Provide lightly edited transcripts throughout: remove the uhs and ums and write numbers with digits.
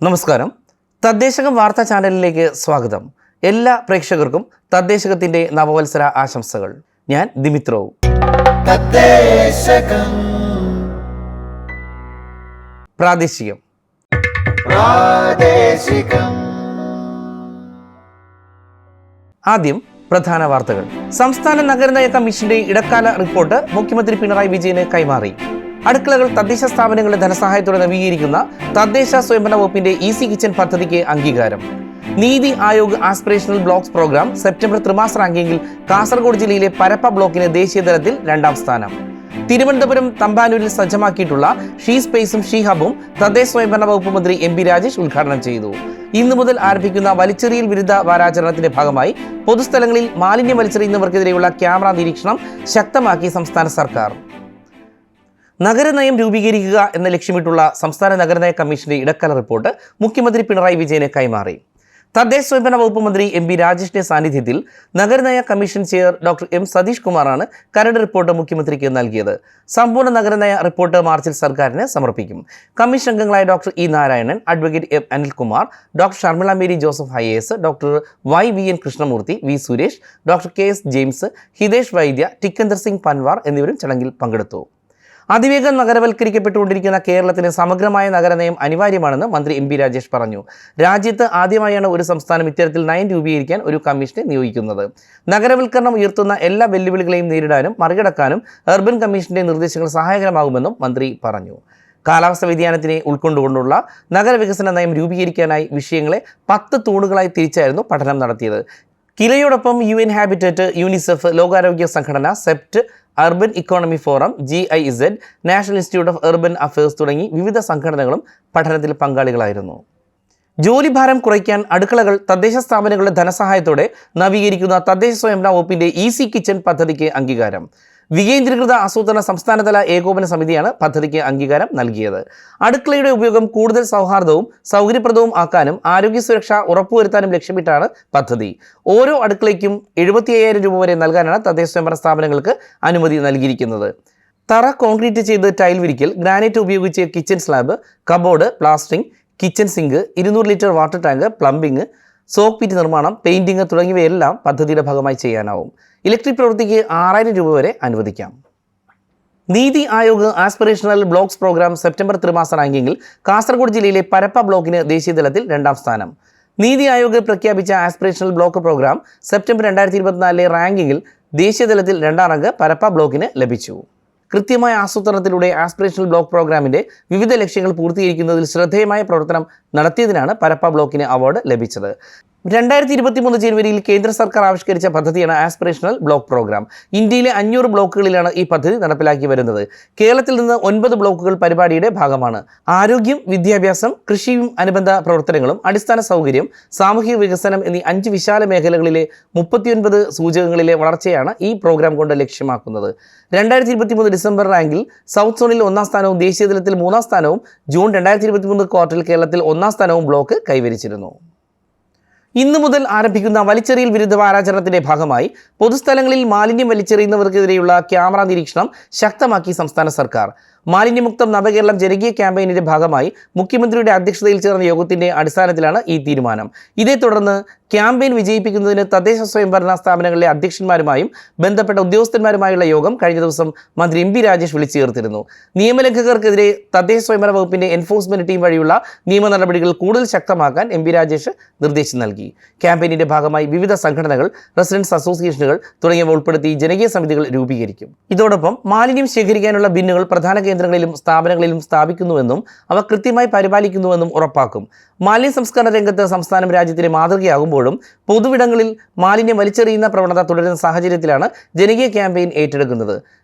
നമസ്കാരം. തദ്ദേശകം വാർത്താ ചാനലിലേക്ക് സ്വാഗതം. എല്ലാ പ്രേക്ഷകർക്കും തദ്ദേശകത്തിന്റെ നവവത്സര ആശംസകൾ. ഞാൻ ദിമിത്രോവ്. പ്രാദേശികം. ആദ്യം പ്രധാന വാർത്തകൾ. സംസ്ഥാന നഗരനയ കമ്മീഷന്റെ ഇടക്കാല റിപ്പോർട്ട് മുഖ്യമന്ത്രി പിണറായി വിജയന് കൈമാറി. അടുക്കളകൾ തദ്ദേശ സ്ഥാപനങ്ങളുടെ ധനസഹായത്തോടെ നവീകരിക്കുന്ന തദ്ദേശ സ്വയംഭരണ വകുപ്പിന്റെ ഈസി കിച്ചൺ പദ്ധതിക്ക് അംഗീകാരം. Niti Aayog aspirational blocks programme September ത്രിമാസ റാങ്കിങ്ങിൽ കാസർഗോഡ് ജില്ലയിലെ പരപ്പ ബ്ലോക്കിന് ദേശീയ തലത്തിൽ 2ാം സ്ഥാനം. തിരുവനന്തപുരം തമ്പാനൂരിൽ സജ്ജമാക്കിയിട്ടുള്ള ഷീ സ്പേസും ഷീ ഹബും തദ്ദേശ സ്വയംഭരണ വകുപ്പ് മന്ത്രി എം.പി. രാജേഷ് ഉദ്ഘാടനം ചെയ്തു. ഇന്നു മുതൽ ആരംഭിക്കുന്ന വലിച്ചെറിയൽ വിരുദ്ധ വാരാചരണത്തിന്റെ ഭാഗമായി പൊതുസ്ഥലങ്ങളിൽ മാലിന്യം വലിച്ചെറിയുന്നവർക്കെതിരെയുള്ള ക്യാമറ നിരീക്ഷണം ശക്തമാക്കി സംസ്ഥാന സർക്കാർ. നഗരനയം രൂപീകരിക്കുക എന്ന ലക്ഷ്യമിട്ടുള്ള സംസ്ഥാന നഗരനയ കമ്മീഷന്റെ ഇടക്കാല റിപ്പോർട്ട് മുഖ്യമന്ത്രി പിണറായി വിജയന് കൈമാറി. തദ്ദേശ സ്വയംഭരണ വകുപ്പ് മന്ത്രി എം.പി. രാജേഷിന്റെ സാന്നിധ്യത്തിൽ നഗരനയ commission chair doctor M Satish കുമാറാണ് കരട് റിപ്പോർട്ട് മുഖ്യമന്ത്രിക്ക് നൽകിയത്. സമ്പൂർണ്ണ നഗരനയ റിപ്പോർട്ട് മാർച്ചിൽ സർക്കാരിന് സമർപ്പിക്കും. കമ്മീഷൻ അംഗങ്ങളായ doctor E Narayanan, advocate M Anilkumar, doctor Sharmila Mary Joseph IAS, doctor YVN Krishnamurthy, V Suresh, doctor KS James, Hitesh Vaidya, Tikender Singh Panwar എന്നിവരും ചടങ്ങിൽ പങ്കെടുത്തു. അതിവേഗം നഗരവൽക്കരിക്കപ്പെട്ടുകൊണ്ടിരിക്കുന്ന കേരളത്തിന് സമഗ്രമായ നഗരനയം അനിവാര്യമാണെന്ന് മന്ത്രി എം.പി. രാജേഷ് പറഞ്ഞു. രാജ്യത്ത് ആദ്യമായാണ് ഒരു സംസ്ഥാനം ഇത്തരത്തിൽ നയം രൂപീകരിക്കാൻ ഒരു കമ്മീഷനെ നിയോഗിക്കുന്നത്. നഗരവൽക്കരണം ഉയർത്തുന്ന എല്ലാ വെല്ലുവിളികളെയും നേരിടാനും മറികടക്കാനും അർബൻ കമ്മീഷന്റെ നിർദ്ദേശങ്ങൾ സഹായകരമാകുമെന്നും മന്ത്രി പറഞ്ഞു. കാലാവസ്ഥ വ്യതിയാനത്തിനെ ഉൾക്കൊണ്ടുകൊണ്ടുള്ള നഗരവികസന നയം രൂപീകരിക്കാനായി വിഷയങ്ങളെ 10 തൂണുകളായി തിരിച്ചായിരുന്നു പഠനം നടത്തിയത്. കിലയോടൊപ്പം UN ഹാബിറ്ററ്റ്, യൂണിസെഫ്, ലോകാരോഗ്യ സംഘടന, Sept, urban economy forum, GIZ, national institute of urban affairs തുടങ്ങി വിവിധ സംഘടനകളും പഠനത്തിൽ പങ്കാളികളായിരുന്നു. ജോലിഭാരം കുറയ്ക്കാൻ അടുക്കളകൾ തദ്ദേശ സ്ഥാപനങ്ങളുടെ ധനസഹായത്തോടെ നവീകരിക്കുന്ന തദ്ദേശ സ്വയംഭരണ വകുപ്പിന്റെ ഈസി കിച്ചൺ പദ്ധതിക്ക് അംഗീകാരം. വികേന്ദ്രീകൃത ആസൂത്രണ സംസ്ഥാനതല ഏകോപന സമിതിയാണ് പദ്ധതിക്ക് അംഗീകാരം നൽകിയത്. അടുക്കളയുടെ ഉപയോഗം കൂടുതൽ സൗഹാർദ്ദവും സൗകര്യപ്രദവും ആക്കാനും ആരോഗ്യ സുരക്ഷ ഉറപ്പുവരുത്താനും ലക്ഷ്യമിട്ടാണ് പദ്ധതി. ഓരോ അടുക്കളയ്ക്കും 75,000 രൂപ വരെ നൽകാനാണ് തദ്ദേശ സ്വയംഭരണ സ്ഥാപനങ്ങൾക്ക് അനുമതി നൽകിയിരിക്കുന്നത്. തറ കോൺക്രീറ്റ് ചെയ്ത് ടൈൽ വിരിക്കൽ, ഗ്രാനൈറ്റ് ഉപയോഗിച്ച് kitchen slab, cupboard, plastering, kitchen sink, 200 litre water tank, plumbing, soak pit നിർമ്മാണം, പെയിന്റിംഗ് തുടങ്ങിയവയെല്ലാം പദ്ധതിയുടെ ഭാഗമായി ചെയ്യാനാവും. ഇലക്ട്രിക് പ്രവൃത്തിക്ക് 6,000 രൂപ വരെ അനുവദിക്കാം. Niti Aayog aspirational blocks programme September ത്രിമാസ റാങ്കിങ്ങിൽ കാസർഗോഡ് ജില്ലയിലെ പരപ്പ ബ്ലോക്കിന് ദേശീയ തലത്തിൽ 2ാം സ്ഥാനം. നീതി ആയോഗ് പ്രഖ്യാപിച്ച ആസ്പിറേഷണൽ ബ്ലോക്ക് പ്രോഗ്രാം സെപ്റ്റംബർ 2024 റാങ്കിങ്ങിൽ ദേശീയ തലത്തിൽ 2ാം റാങ്ക് പരപ്പ ബ്ലോക്കിന് ലഭിച്ചു. കൃത്യമായ ആസൂത്രണത്തിലൂടെ ആസ്പിറേഷണൽ ബ്ലോക്ക് പ്രോഗ്രാമിന്റെ വിവിധ ലക്ഷ്യങ്ങൾ പൂർത്തീകരിക്കുന്നതിൽ ശ്രദ്ധേയമായ പ്രവർത്തനം നടത്തിയതിനാണ് പരപ്പ ബ്ലോക്കിന് അവാർഡ് ലഭിച്ചത്. 2023 ജനുവരിയിൽ കേന്ദ്ര സർക്കാർ ആവിഷ്കരിച്ച പദ്ധതിയാണ് ആസ്പിറേഷണൽ ബ്ലോക്ക് പ്രോഗ്രാം. ഇന്ത്യയിലെ 500 ബ്ലോക്കുകളിലാണ് ഈ പദ്ധതി നടപ്പിലാക്കി വരുന്നത്. കേരളത്തിൽ നിന്ന് 9 ബ്ലോക്കുകൾ പരിപാടിയുടെ ഭാഗമാണ്. ആരോഗ്യം, വിദ്യാഭ്യാസം, കൃഷിയും അനുബന്ധ പ്രവർത്തനങ്ങളും, അടിസ്ഥാന സൗകര്യം, സാമൂഹിക വികസനം എന്നീ 5 വിശാല മേഖലകളിലെ 39 സൂചകങ്ങളിലെ വളർച്ചയാണ് ഈ പ്രോഗ്രാം കൊണ്ട് ലക്ഷ്യമാക്കുന്നത്. 2023 ഡിസംബർ റാങ്കിൽ സൗത്ത് സോണിൽ 1ാം സ്ഥാനവും ദേശീയതലത്തിൽ 3ാം സ്ഥാനവും ജൂൺ 2023 ക്വാർട്ടറിൽ കേരളത്തിൽ 1ാം സ്ഥാനവും ബ്ലോക്ക് കൈവരിച്ചിരുന്നു. ഇന്നു മുതൽ ആരംഭിക്കുന്ന വലിച്ചെറിയൽ വിരുദ്ധ വാരാചരണത്തിന്റെ ഭാഗമായി പൊതുസ്ഥലങ്ങളിൽ മാലിന്യം വലിച്ചെറിയുന്നവർക്കെതിരെയുള്ള ക്യാമറ നിരീക്ഷണം ശക്തമാക്കി സംസ്ഥാന സർക്കാർ. മാലിന്യമുക്തം നവകേരളം ജനകീയ ക്യാമ്പയിനിന്റെ ഭാഗമായി മുഖ്യമന്ത്രിയുടെ അധ്യക്ഷതയിൽ ചേർന്ന യോഗത്തിന്റെ അടിസ്ഥാനത്തിലാണ് ഈ തീരുമാനം. ഇതേ തുടർന്ന് ക്യാമ്പയിൻ വിജയിപ്പിക്കുന്നതിന് തദ്ദേശ സ്വയംഭരണ സ്ഥാപനങ്ങളിലെ അധ്യക്ഷന്മാരുമായും ബന്ധപ്പെട്ട ഉദ്യോഗസ്ഥന്മാരുമായുള്ള യോഗം കഴിഞ്ഞ ദിവസം മന്ത്രി എം.പി. രാജേഷ് വിളിച്ചു ചേർത്തിരുന്നു. നിയമലംഘകർക്കെതിരെ തദ്ദേശ സ്വയംഭരണ വകുപ്പിന്റെ എൻഫോഴ്സ്മെന്റ് ടീം വഴിയുള്ള നിയമ നടപടികൾ കൂടുതൽ ശക്തമാക്കാൻ എം.പി. രാജേഷ് നിർദ്ദേശം നൽകി. ക്യാമ്പയിനിന്റെ ഭാഗമായി വിവിധ സംഘടനകൾ, റെസിഡൻസ് അസോസിയേഷനുകൾ തുടങ്ങിയവ ഉൾപ്പെടുത്തി ജനകീയ സമിതികൾ രൂപീകരിക്കും. ഇതോടൊപ്പം മാലിന്യം ശേഖരിക്കാനുള്ള ബിന്നുകൾ പ്രധാന കേന്ദ്രങ്ങളിലും സ്ഥാപനങ്ങളിലും സ്ഥാപിക്കുന്നുവെന്നും അവ കൃത്യമായി പരിപാലിക്കുന്നുവെന്നും ഉറപ്പാക്കും. മാലിന്യ സംസ്കരണ രംഗത്ത് സംസ്ഥാനം രാജ്യത്തിന് മാതൃകയാകുമ്പോഴും പൊതുവിടങ്ങളിൽ മാലിന്യം വലിച്ചെറിയുന്ന പ്രവണത തുടരുന്ന സാഹചര്യത്തിലാണ് ജനകീയ ക്യാമ്പയിൻ ഏറ്റെടുക്കുന്നത്.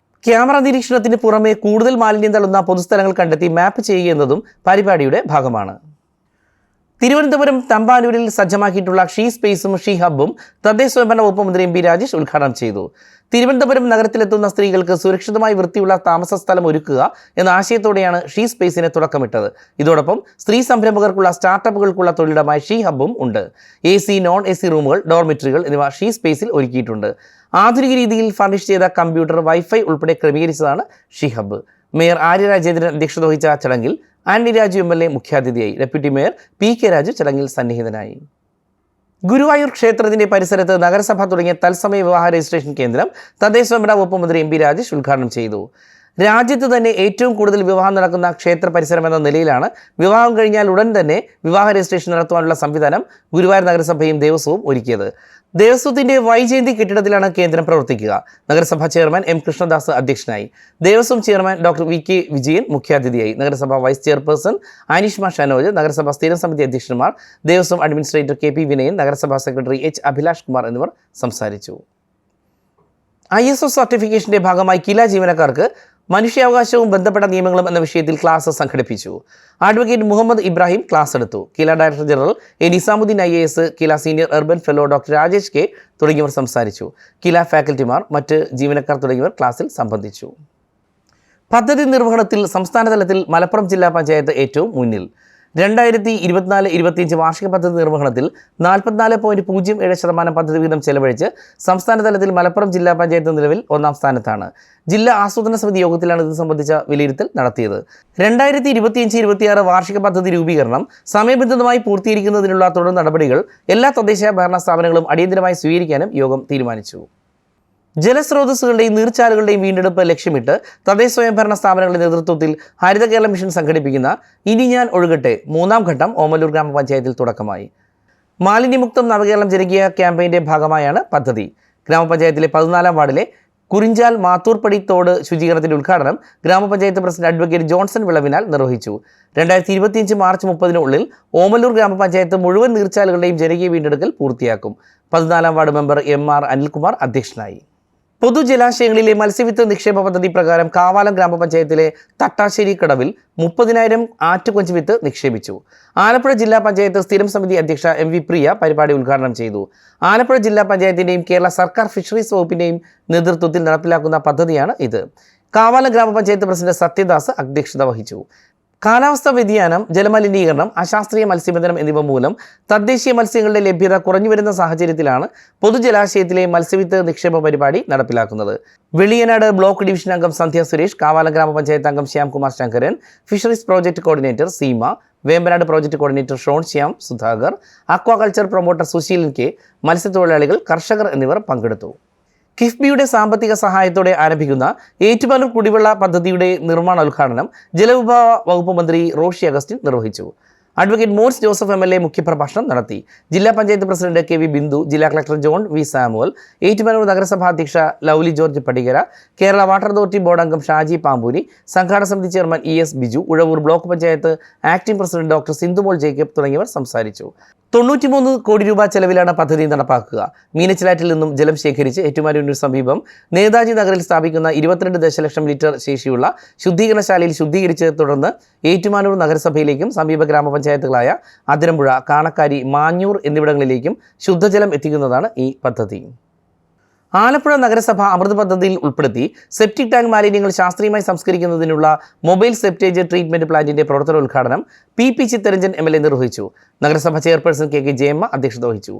ക്യാമറ നിരീക്ഷണത്തിന് പുറമെ കൂടുതൽ മാലിന്യം തള്ളുന്ന പൊതുസ്ഥലങ്ങൾ കണ്ടെത്തി മാപ്പ് ചെയ്യുക എന്നതും പരിപാടിയുടെ ഭാഗമാണ്. തിരുവനന്തപുരം തമ്പാനൂരിൽ സജ്ജമാക്കിയിട്ടുള്ള ഷീ സ്പേസും ഷീ ഹബും തദ്ദേശ സ്വയംഭരണ വകുപ്പ് മന്ത്രി എം.പി. രാജേഷ് ഉദ്ഘാടനം ചെയ്തു. തിരുവനന്തപുരം നഗരത്തിലെത്തുന്ന സ്ത്രീകൾക്ക് സുരക്ഷിതമായി വൃത്തിയുള്ള താമസ സ്ഥലം ഒരുക്കുക എന്ന ആശയത്തോടെയാണ് ഷീ സ്പേസിന് തുടക്കമിട്ടത്. ഇതോടൊപ്പം സ്ത്രീ സംരംഭകർക്കുള്ള സ്റ്റാർട്ടപ്പുകൾക്കുള്ള തൊഴിലിടമായി ഷീ ഹബും ഉണ്ട്. AC, non-AC റൂമുകൾ, ഡോർമിറ്ററികൾ എന്നിവ ഷീ സ്പേസിൽ ഒരുക്കിയിട്ടുണ്ട്. ആധുനിക രീതിയിൽ ഫർണിഷ് ചെയ്ത കമ്പ്യൂട്ടർ, വൈഫൈ ഉൾപ്പെടെ ക്രമീകരിച്ചതാണ് she hub. Mayor Arya Rajendran അധ്യക്ഷത വഹിച്ച ചടങ്ങിൽ ആന്റണി രാജു MLA മുഖ്യാതിഥിയായി. ഡെപ്യൂട്ടി മേയർ PK രാജു ചടങ്ങിൽ സന്നിഹിതനായി. ഗുരുവായൂർ ക്ഷേത്രത്തിന്റെ പരിസരത്ത് നഗരസഭ തുടങ്ങിയ തത്സമയ വിവാഹ രജിസ്ട്രേഷൻ കേന്ദ്രം തദ്ദേശ സ്വയംഭരണ വകുപ്പ് മന്ത്രി MP രാജേഷ് ഉദ്ഘാടനം ചെയ്തു. രാജ്യത്ത് തന്നെ ഏറ്റവും കൂടുതൽ വിവാഹം നടക്കുന്ന ക്ഷേത്ര പരിസരം എന്ന നിലയിലാണ് വിവാഹം കഴിഞ്ഞാൽ ഉടൻ തന്നെ വിവാഹ രജിസ്ട്രേഷൻ നടത്തുവാനുള്ള സംവിധാനം ഗുരുവായൂർ നഗരസഭയും ദേവസ്വവും ഒരുക്കിയത്. ദേവസ്വത്തിന്റെ വൈജയന്തി കെട്ടിടത്തിലാണ് കേന്ദ്രം പ്രവർത്തിക്കുക. നഗരസഭാ ചെയർമാൻ M കൃഷ്ണദാസ് അധ്യക്ഷനായി. Devaswom chairman doctor VK Vijayan മുഖ്യാതിഥിയായി. നഗരസഭാ വൈസ് ചെയർപേഴ്സൺ അനീഷ്മ ഷനോജ്, നഗരസഭാ സ്ഥിരം സമിതി അധ്യക്ഷന്മാർ, ദേവസ്വം അഡ്മിനിസ്ട്രേറ്റർ KP വിനയൻ, നഗരസഭാ സെക്രട്ടറി H അഭിലാഷ് കുമാർ എന്നിവർ സംസാരിച്ചു. ISO സർട്ടിഫിക്കേഷന്റെ ഭാഗമായി കില ജീവനക്കാർക്ക് മനുഷ്യാവകാശവും ബന്ധപ്പെട്ട നിയമങ്ങളും എന്ന വിഷയത്തിൽ ക്ലാസ് സംഘടിപ്പിച്ചു. അഡ്വക്കേറ്റ് മുഹമ്മദ് ഇബ്രാഹിം ക്ലാസ് എടുത്തു. KILA director general Nizamuddin IAS, KILA senior urban fellow doctor Rajesh K തുടങ്ങിയവർ സംസാരിച്ചു. കില ഫാക്കൽറ്റിമാർ, മറ്റ് ജീവനക്കാർ തുടങ്ങിയവർ ക്ലാസ്സിൽ സംബന്ധിച്ചു. പദ്ധതി നിർവഹണത്തിൽ സംസ്ഥാന തലത്തിൽ മലപ്പുറം ജില്ലാ പഞ്ചായത്ത് ഏറ്റവും മുന്നിൽ. 2024-25 വാർഷിക പദ്ധതി നിർവഹണത്തിൽ 44.07% പദ്ധതി വീതം ചെലവഴിച്ച് സംസ്ഥാന തലത്തിൽ മലപ്പുറം ജില്ലാ പഞ്ചായത്ത് നിലവിൽ ഒന്നാം സ്ഥാനത്താണ്. ജില്ലാ ആസൂത്രണ സമിതി യോഗത്തിലാണ് ഇത് സംബന്ധിച്ച വിലയിരുത്തൽ നടത്തിയത്. 2025-26 വാർഷിക പദ്ധതി രൂപീകരണം സമയബന്ധിതമായി പൂർത്തീകരിക്കുന്നതിനുള്ള തുടർ നടപടികൾ എല്ലാ തദ്ദേശ ഭരണ സ്ഥാപനങ്ങളും അടിയന്തരമായി സ്വീകരിക്കാനും യോഗം തീരുമാനിച്ചു. ജലസ്രോതസ്സുകളുടെയും നീർച്ചാലുകളുടെയും വീണ്ടെടുപ്പ് ലക്ഷ്യമിട്ട് തദ്ദേശ സ്വയംഭരണ സ്ഥാപനങ്ങളുടെ നേതൃത്വത്തിൽ ഹരിത കേരള മിഷൻ സംഘടിപ്പിക്കുന്ന ഇനി ഞാൻ ഒഴുകട്ടെ 3ാം ഘട്ടം ഓമല്ലൂർ ഗ്രാമപഞ്ചായത്തിൽ തുടക്കമായി. മാലിന്യമുക്തം നവകേരളം ജനകീയ ക്യാമ്പയിന്റെ ഭാഗമായാണ് പദ്ധതി. ഗ്രാമപഞ്ചായത്തിലെ 14ാം വാർഡിലെ കുറിഞ്ചാൽ മാത്തൂർപ്പടി തോട് ശുചീകരണത്തിന്റെ ഉദ്ഘാടനം ഗ്രാമപഞ്ചായത്ത് പ്രസിഡന്റ് അഡ്വക്കേറ്റ് ജോൺസൺ വിളവിനാൽ നിർവഹിച്ചു. 2025 മാർച്ച് 30-നുള്ളിൽ ഓമല്ലൂർ ഗ്രാമപഞ്ചായത്ത് മുഴുവൻ നീർച്ചാലുകളുടെയും ജനകീയ വീണ്ടെടുക്കൽ പൂർത്തിയാക്കും. 14ാം വാർഡ് മെമ്പർ MR അനിൽകുമാർ അധ്യക്ഷനായി. പൊതുജലാശയങ്ങളിലെ മത്സ്യവിത്ത് നിക്ഷേപ പദ്ധതി പ്രകാരം കാവാലം ഗ്രാമപഞ്ചായത്തിലെ തട്ടാശ്ശേരി കടവിൽ 30,000 ആറ്റുകൊഞ്ച് വിത്ത് നിക്ഷേപിച്ചു. ആലപ്പുഴ ജില്ലാ പഞ്ചായത്ത് സ്ഥിരം സമിതി അധ്യക്ഷ MV പ്രിയ പരിപാടി ഉദ്ഘാടനം ചെയ്തു. ആലപ്പുഴ ജില്ലാ പഞ്ചായത്തിന്റെയും കേരള സർക്കാർ ഫിഷറീസ് വകുപ്പിന്റെയും നേതൃത്വത്തിൽ നടപ്പിലാക്കുന്ന പദ്ധതിയാണ് ഇത്. കാവാലം ഗ്രാമപഞ്ചായത്ത് പ്രസിഡന്റ് സത്യദാസ് അധ്യക്ഷത വഹിച്ചു. കാലാവസ്ഥാ വ്യതിയാനം, ജലമലിനീകരണം, അശാസ്ത്രീയ മത്സ്യബന്ധനം എന്നിവ മൂലം തദ്ദേശീയ മത്സ്യങ്ങളുടെ ലഭ്യത കുറഞ്ഞുവരുന്ന സാഹചര്യത്തിലാണ് പൊതുജലാശയത്തിലെ മത്സ്യവിത്ത് നിക്ഷേപ പരിപാടി നടപ്പിലാക്കുന്നത്. വെളിയനാട് ബ്ലോക്ക് ഡിവിഷൻ അംഗം സന്ധ്യ സുരേഷ്, കാവാലം ഗ്രാമപഞ്ചായത്ത് അംഗം Shyamkumar Sankaran, fisheries project coordinator Seema, Vembanad project coordinator Sean Shyam Sudhakar, aquaculture promoter Susheelan K, മത്സ്യത്തൊഴിലാളികൾ, കർഷകർ എന്നിവർ പങ്കെടുത്തു. കിഫ്ബിയുടെ സാമ്പത്തിക സഹായത്തോടെ ആരംഭിക്കുന്ന ഏറ്റുമാനൂർ കുടിവെള്ള പദ്ധതിയുടെ നിർമ്മാണോദ്ഘാടനം ജലവിഭവ വകുപ്പ് മന്ത്രി റോഷി അഗസ്റ്റിൻ നിർവഹിച്ചു. അഡ്വക്കേറ്റ് മോൻസ് ജോസഫ് MLA മുഖ്യപ്രഭാഷണം നടത്തി. ജില്ലാ പഞ്ചായത്ത് പ്രസിഡന്റ് KV ബിന്ദു, ജില്ലാ collector John V Samuel, Ettumanoor നഗരസഭാ അധ്യക്ഷ Lovely George Padikara, Kerala water authority board അംഗം ഷാജി പാമ്പൂരി, സംഘാടക സമിതി chairman ES Biju, Uzhavoor block panchayat acting president doctor Sindhumol Jacob തുടങ്ങിയവർ സംസാരിച്ചു. 93 കോടി രൂപ ചെലവിലാണ് പദ്ധതി നടപ്പാക്കുക. മീനച്ചിലാറ്റിൽ നിന്നും ജലം ശേഖരിച്ച് ഏറ്റുമാനൂരിന് സമീപം നേതാജി നഗറിൽ സ്ഥാപിക്കുന്ന 22 ദശലക്ഷം ലിറ്റർ ശേഷിയുള്ള ശുദ്ധീകരണശാലയിൽ ശുദ്ധീകരിച്ച് തുടർന്ന് ഏറ്റുമാനൂർ നഗരസഭയിലേക്കും സമീപ ഗ്രാമപഞ്ചായത്തുകളായ അതിരമ്പുഴ, കാണക്കാരി, മാഞ്ഞൂർ എന്നിവിടങ്ങളിലേക്കും ശുദ്ധജലം എത്തിക്കുന്നതാണ് ഈ പദ്ധതി. ആലപ്പുഴ നഗരസഭ അമൃത് പദ്ധതിയിൽ ഉൾപ്പെടുത്തി സെപ്റ്റിക് ടാങ്ക് മാലിന്യങ്ങൾ ശാസ്ത്രീയമായി സംസ്കരിക്കുന്നതിനുള്ള മൊബൈൽ സെപ്റ്റേജ് ട്രീറ്റ്മെന്റ് പ്ലാന്റിന്റെ പ്രവർത്തനോദ്ഘാടനം PP ചിത്തരഞ്ജൻ MLA നിർവഹിച്ചു. നഗരസഭ ചെയർപേഴ്സൺ KK ജയമ്മ അധ്യക്ഷത വഹിച്ചു.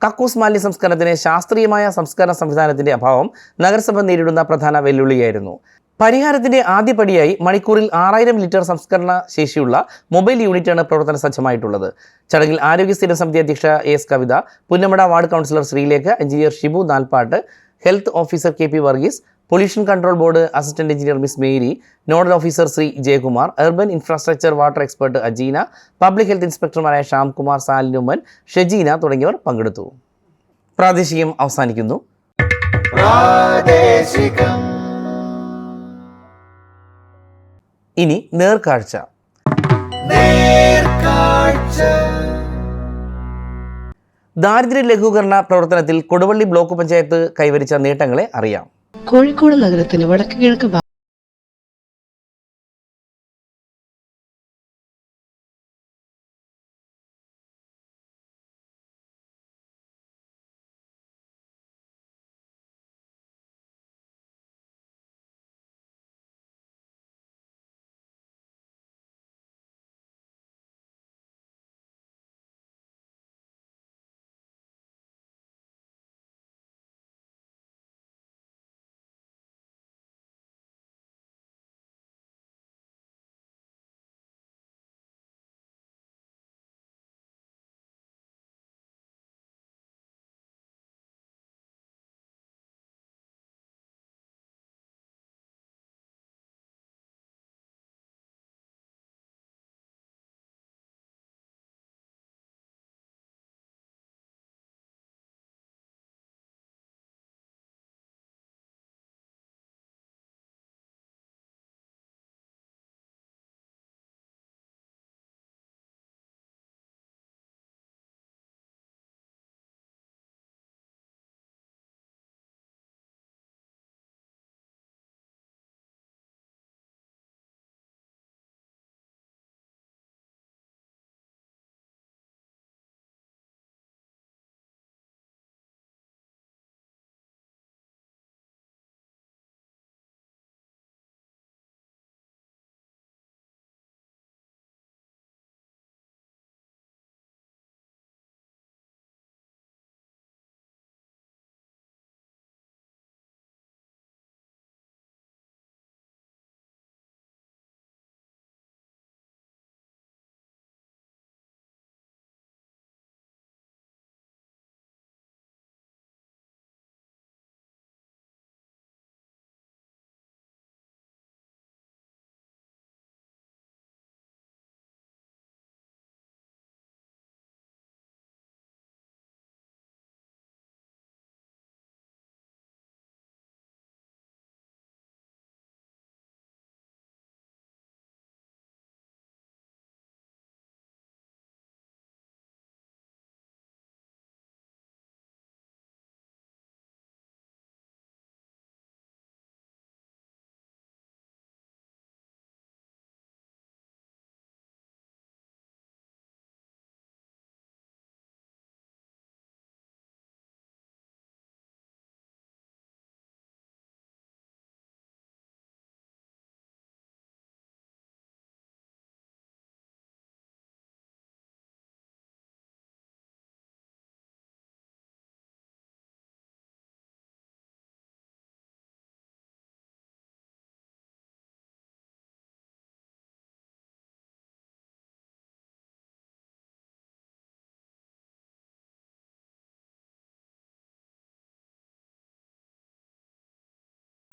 കക്കൂസ് മാലിന്യ സംസ്കരണത്തിന് ശാസ്ത്രീയമായ സംസ്കരണ സംവിധാനത്തിന്റെ അഭാവം നഗരസഭ നേരിടുന്ന പ്രധാന വെല്ലുവിളിയായിരുന്നു. പരിഹാരത്തിന്റെ ആദ്യപടിയായി മണിക്കൂറിൽ 6000 ലിറ്റർ സംസ്കരണ ശേഷിയുള്ള മൊബൈൽ യൂണിറ്റാണ് പ്രവർത്തന സജ്ജമായിട്ടുള്ളത്. ചടങ്ങിൽ ആരോഗ്യ സ്ഥിരം സമിതി അധ്യക്ഷ AS Kavitha, Punnamada ward councillor Sreelekha, engineer Shibu Nalpat, health officer KP Varghese, pollution control board assistant engineer miss Mary, nodal officer Shri Jayakumar, urban infrastructure water expert Ajeena, public health ഇൻസ്പെക്ടർമാരായ ഷാംകുമാർ, സാലിനുമൻ, ഷെജീന തുടങ്ങിയവർ പങ്കെടുത്തു. പ്രാദേശികം അവസാനിക്കുന്നു. ഇനി നേർക്കാഴ്ച. ദാരിദ്ര്യ ലഘൂകരണ പ്രവർത്തനത്തിൽ കൊടുവള്ളി ബ്ലോക്ക് പഞ്ചായത്ത് കൈവരിച്ച നേട്ടങ്ങളെ അറിയാം. കോഴിക്കോട് നഗരത്തിന് വടക്ക് കിഴക്ക്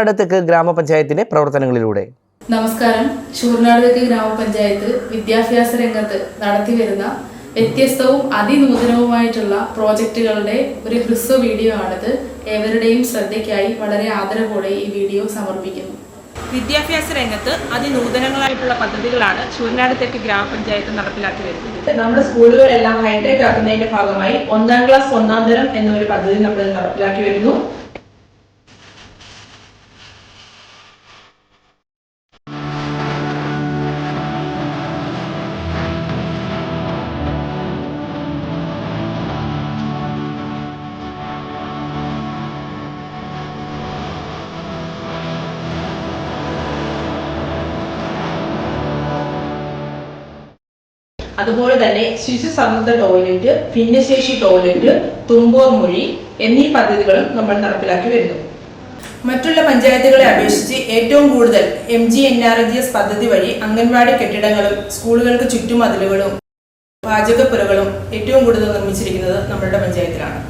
തെക്ക് ഗ്രാമപഞ്ചായത്തിന്റെ പ്രവർത്തനങ്ങളിലൂടെ. നമസ്കാരം. ശൂർനാട് തെക്ക് ഗ്രാമപഞ്ചായത്ത് വിദ്യാഭ്യാസ രംഗത്ത് നടത്തിവരുന്ന വ്യത്യസ്തവും അതിനൂതനവുമായിട്ടുള്ള പ്രോജക്റ്റുകളുടെ ഒരു ഹ്രസ്വ വീഡിയോ ആണിത്. ഏവരുടെയും ശ്രദ്ധയ്ക്കായി വളരെ ആദരവോടെ ഈ വീഡിയോ സമർപ്പിക്കുന്നു. വിദ്യാഭ്യാസ രംഗത്ത് അതിനൂതനങ്ങളായിട്ടുള്ള പദ്ധതികളാണ് ശൂർനാട് തെക്ക് ഗ്രാമപഞ്ചായത്ത് നടപ്പിലാക്കി വരുന്നത്. നമ്മുടെ സ്കൂളുകളെല്ലാം ഹൈടെക് ആക്കുന്നതിന്റെ ഭാഗമായി 1ാം ക്ലാസ് 1ാം തരം എന്നൊരു പദ്ധതി നമ്മൾ നടപ്പിലാക്കി വരുന്നു. അതുപോലെ തന്നെ ശിശു സൗഹൃദ ടോയ്ലറ്റ്, ഭിന്നശേഷി ടോയ്ലറ്റ്, തുമ്പോർ മൊഴി എന്നീ പദ്ധതികളും നമ്മൾ നടപ്പിലാക്കി വരുന്നു. മറ്റുള്ള പഞ്ചായത്തുകളെ അപേക്ഷിച്ച് ഏറ്റവും കൂടുതൽ MGNRGS പദ്ധതി വഴി അംഗൻവാടി കെട്ടിടങ്ങളും സ്കൂളുകൾക്ക് ചുറ്റുമതിലുകളും പാചകപ്പുരകളും ഏറ്റവും കൂടുതൽ നിർമ്മിച്ചിരിക്കുന്നത് നമ്മളുടെ പഞ്ചായത്തിലാണ്.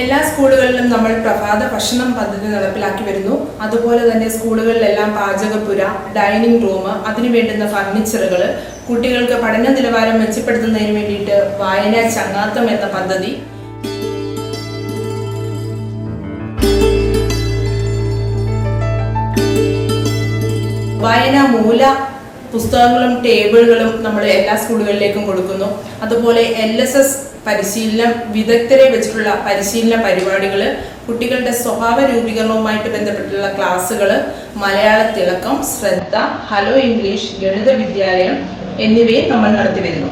എല്ലാ സ്കൂളുകളിലും നമ്മൾ പ്രഭാത ഭക്ഷണം പദ്ധതി നടപ്പിലാക്കി വരുന്നു. അതുപോലെ തന്നെ സ്കൂളുകളിലെല്ലാം പാചകപ്പുര, ഡൈനിങ് റൂം, അതിനു വേണ്ടുന്ന ഫർണിച്ചറുകൾ, കുട്ടികൾക്ക് പഠന നിലവാരം മെച്ചപ്പെടുത്തുന്നതിന് വേണ്ടിയിട്ട് വായനാ ചങ്ങാത്തം എന്ന പദ്ധതി, വായനാ മൂല പുസ്തകങ്ങളും ടേബിളുകളും നമ്മൾ എല്ലാ സ്കൂളുകളിലേക്കും കൊടുക്കുന്നു. അതുപോലെ LSS പരിശീലനം, വിദഗ്ധരെ വെച്ചിട്ടുള്ള പരിശീലന പരിപാടികൾ, കുട്ടികളുടെ സ്വഭാവ രൂപീകരണവുമായിട്ട് ബന്ധപ്പെട്ടുള്ള ക്ലാസ്സുകൾ, മലയാള തിളക്കം, ശ്രദ്ധ, ഹലോ ഇംഗ്ലീഷ്, ഗണിത വിദ്യാലയം എന്നിവയെ നമ്മൾ നടത്തി വരുന്നു.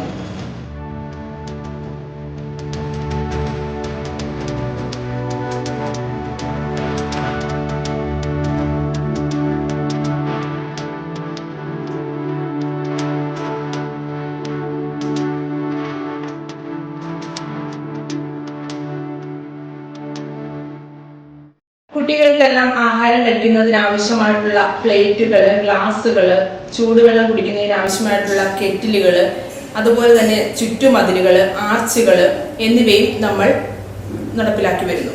കുട്ടികൾക്കെല്ലാം ആഹാരം കഴിക്കുന്നതിന് ആവശ്യമായിട്ടുള്ള പ്ലേറ്റുകൾ, ഗ്ലാസുകൾ, ചൂടുവെള്ളം കുടിക്കുന്നതിന് ആവശ്യമായിട്ടുള്ള കെറ്റിലുകൾ, അതുപോലെ തന്നെ ചുറ്റുമതിലുകൾ, ആർച്ചുകൾ എന്നിവയും നമ്മൾ നടപ്പിലാക്കി വരുന്നു.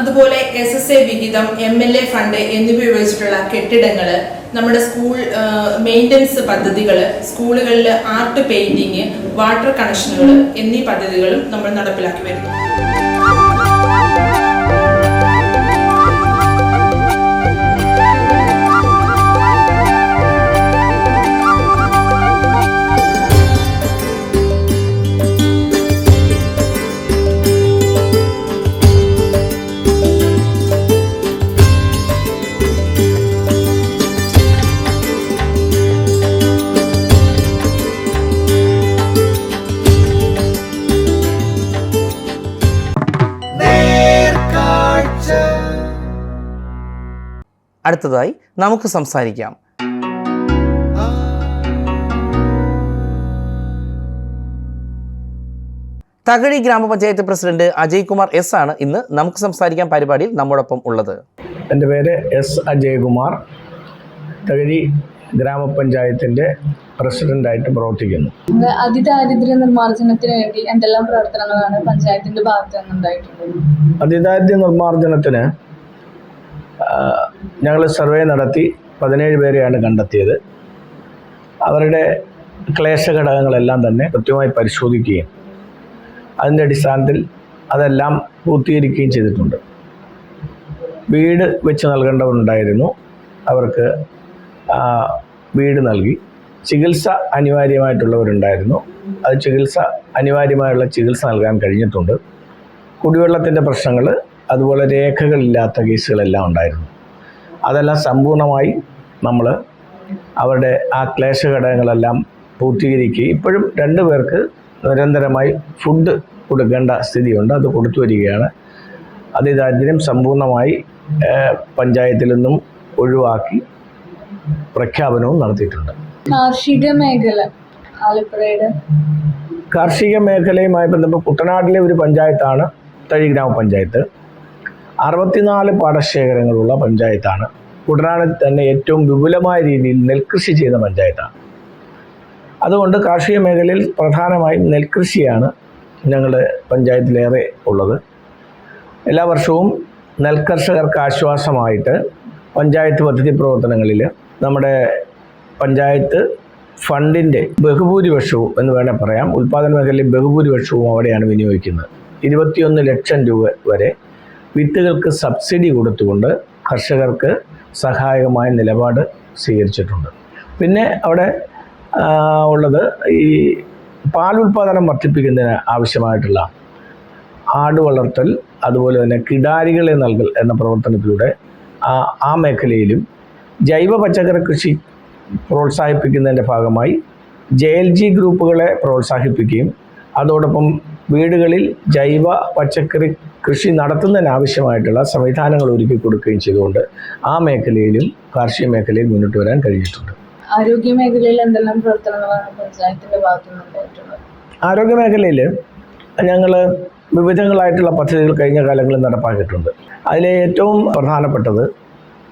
അതുപോലെ SSA വിഹിതം, MLA ഫണ്ട് എന്നിവ ഉപയോഗിച്ചിട്ടുള്ള കെട്ടിടങ്ങൾ, നമ്മുടെ സ്കൂൾ മെയിൻ്റനൻസ് പദ്ധതികൾ, സ്കൂളുകളിൽ ആർട്ട് പെയിന്റിങ്, വാട്ടർ കണക്ഷനുകൾ എന്നീ പദ്ധതികളും നമ്മൾ നടപ്പിലാക്കി വരുന്നു. അടുത്തതായി നമുക്ക് സംസാരിക്കാം. തകഴി ഗ്രാമപഞ്ചായത്ത് പ്രസിഡന്റ് അജയ് കുമാർ S ആണ് ഇന്ന് നമുക്ക് സംസാരിക്കാൻ പരിപാടിയിൽ നമ്മോടൊപ്പം ഉള്ളത്. എൻ്റെ പേര് S അജയ്കുമാർ, തകഴി ഗ്രാമപഞ്ചായത്തിൻ്റെ പ്രസിഡൻ്റായിട്ട് പ്രവർത്തിക്കുന്നു. അതിദാരിദ്ര്യ നിർമ്മാർജ്ജനത്തിന് വേണ്ടി എന്തെല്ലാം പ്രവർത്തനങ്ങളാണ് പഞ്ചായത്തിൻ്റെ ഭാഗത്ത് നിന്നുണ്ടായിട്ടുള്ളത്? അതിദാരിദ്ര്യ നിർമ്മാർജ്ജനത്തിന് ഞങ്ങൾ സർവേ നടത്തി 17 പേരെയാണ് കണ്ടെത്തിയത്. അവരുടെ ക്ലേശഘടകങ്ങളെല്ലാം തന്നെ കൃത്യമായി പരിശോധിക്കുകയും അതിൻ്റെ അടിസ്ഥാനത്തിൽ അതെല്ലാം പൂർത്തീകരിക്കുകയും ചെയ്തിട്ടുണ്ട്. വീട് വെച്ച് നൽകേണ്ടവരുണ്ടായിരുന്നു, അവർക്ക് വീട് നൽകി. ചികിത്സ അനിവാര്യമായിട്ടുള്ളവരുണ്ടായിരുന്നു, അനിവാര്യമായുള്ള ചികിത്സ നൽകാൻ കഴിഞ്ഞിട്ടുണ്ട്. കുടിവെള്ളത്തിൻ്റെ പ്രശ്നങ്ങൾ, അതുപോലെ രേഖകളില്ലാത്ത കേസുകളെല്ലാം ഉണ്ടായിരുന്നു. അതെല്ലാം സമ്പൂർണ്ണമായി നമ്മൾ അവരുടെ ആ ക്ലേശഘടകങ്ങളെല്ലാം പൂർത്തീകരിക്കുകയും ഇപ്പോഴും 2 പേർക്ക് നിരന്തരമായി ഫുഡ് കൊടുക്കേണ്ട സ്ഥിതിയുണ്ട്, അത് കൊടുത്തു വരികയാണ്. അതിദാരിദ്ര്യം സമ്പൂർണ്ണമായി പഞ്ചായത്തിൽ നിന്നും ഒഴിവാക്കി പ്രഖ്യാപനവും നടത്തിയിട്ടുണ്ട്. കാർഷിക മേഖലയുമായി ബന്ധപ്പെട്ട് കുട്ടനാട്ടിലെ ഒരു പഞ്ചായത്താണ് തകഴി ഗ്രാമപഞ്ചായത്ത്. 64 പാടശേഖരങ്ങളുള്ള പഞ്ചായത്താണ്. കുട്ടനാടിൽ തന്നെ ഏറ്റവും വിപുലമായ രീതിയിൽ നെൽകൃഷി ചെയ്യുന്ന പഞ്ചായത്താണ്. അതുകൊണ്ട് കാർഷിക മേഖലയിൽ പ്രധാനമായും നെൽകൃഷിയാണ് ഞങ്ങളുടെ പഞ്ചായത്തിലേറെ ഉള്ളത്. എല്ലാ വർഷവും നെൽകർഷകർക്ക് ആശ്വാസമായിട്ട് പഞ്ചായത്ത് പദ്ധതി പ്രവർത്തനങ്ങളിൽ നമ്മുടെ പഞ്ചായത്ത് ഫണ്ടിൻ്റെ ബഹുഭൂരിപക്ഷവും എന്ന് വേണേൽ പറയാം, ഉൽപ്പാദന മേഖലയിൽ ബഹുഭൂരിപക്ഷവും അവിടെയാണ് വിനിയോഗിക്കുന്നത്. 21 ലക്ഷം രൂപ വരെ വിത്തുകൾക്ക് സബ്സിഡി കൊടുത്തുകൊണ്ട് കർഷകർക്ക് സഹായകമായ നിലപാട് സ്വീകരിച്ചിട്ടുണ്ട്. പിന്നെ അവിടെ ഉള്ളത് ഈ പാൽ ഉൽപ്പാദനം വർദ്ധിപ്പിക്കുന്നതിന് ആവശ്യമായിട്ടുള്ള ആട് വളർത്തൽ, അതുപോലെ തന്നെ കിടാരികളെ നൽകൽ എന്ന പ്രവർത്തനത്തിലൂടെ ആ മേഖലയിലും ജൈവ പച്ചക്കറി കൃഷി പ്രോത്സാഹിപ്പിക്കുന്നതിൻ്റെ ഭാഗമായി JLG ഗ്രൂപ്പുകളെ പ്രോത്സാഹിപ്പിക്കുകയും അതോടൊപ്പം വീടുകളിൽ ജൈവ പച്ചക്കറി കൃഷി നടത്തുന്നതിനാവശ്യമായിട്ടുള്ള സംവിധാനങ്ങൾ ഒരുക്കി കൊടുക്കുകയും ചെയ്തുകൊണ്ട് ആ മേഖലയിലും കാർഷിക മേഖലയിൽ മുന്നോട്ട് വരാൻ കഴിഞ്ഞിട്ടുണ്ട്. ആരോഗ്യ മേഖലയിൽ എന്തെല്ലാം പ്രവർത്തനങ്ങളാണ് പഞ്ചായത്തിന്റെ ഭാഗത്തുനിന്നുണ്ടായിട്ടുള്ളത്? ആരോഗ്യ മേഖലയിൽ ഞങ്ങൾ വിവിധങ്ങളായിട്ടുള്ള പദ്ധതികൾ കഴിഞ്ഞ കാലങ്ങളിൽ നടപ്പാക്കിയിട്ടുണ്ട്. അതിലെ ഏറ്റവും പ്രധാനപ്പെട്ടത്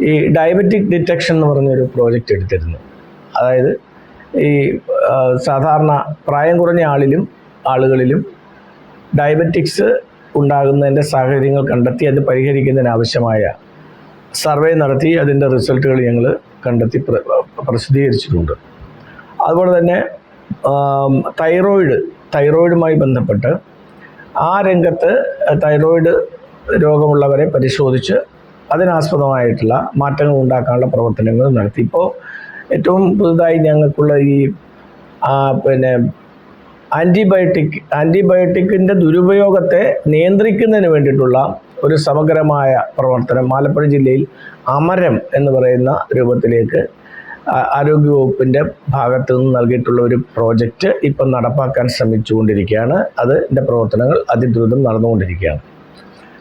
ഈ ഡയബറ്റിക് ഡിറ്റക്ഷൻ എന്ന് പറഞ്ഞൊരു പ്രോജക്റ്റ് എടുത്തിരുന്നു. അതായത് ഈ സാധാരണ പ്രായം കുറഞ്ഞ ആളുകളിലും ഡയബറ്റിക്സ് ഉണ്ടാകുന്നതിൻ്റെ സാഹചര്യങ്ങൾ കണ്ടെത്തി അത് പരിഹരിക്കുന്നതിനാവശ്യമായ സർവേ നടത്തി അതിൻ്റെ റിസൾട്ടുകൾ ഞങ്ങൾ കണ്ടെത്തി പ്രസിദ്ധീകരിച്ചിട്ടുണ്ട്. അതുപോലെ തന്നെ തൈറോയിഡുമായി ബന്ധപ്പെട്ട് ആ രംഗത്ത് തൈറോയിഡ് രോഗമുള്ളവരെ പരിശോധിച്ച് അതിനാസ്പദമായിട്ടുള്ള മാറ്റങ്ങൾ ഉണ്ടാക്കാനുള്ള പ്രവർത്തനങ്ങൾ നടത്തി. ഇപ്പോൾ ഏറ്റവും പുതുതായി ഞങ്ങൾക്കുള്ള ഈ പിന്നെ ആൻറ്റിബയോട്ടിക്കിൻ്റെ ദുരുപയോഗത്തെ നിയന്ത്രിക്കുന്നതിന് വേണ്ടിയിട്ടുള്ള ഒരു സമഗ്രമായ പ്രവർത്തനം ആലപ്പുഴ ജില്ലയിൽ അമരം എന്ന് പറയുന്ന രൂപത്തിലേക്ക് ആരോഗ്യവകുപ്പിൻ്റെ ഭാഗത്തു നിന്ന് നൽകിയിട്ടുള്ള ഒരു പ്രോജക്റ്റ് ഇപ്പം നടപ്പാക്കാൻ ശ്രമിച്ചുകൊണ്ടിരിക്കുകയാണ്. അതിൻ്റെ പ്രവർത്തനങ്ങൾ അതിദ്രുതം നടന്നുകൊണ്ടിരിക്കുകയാണ്.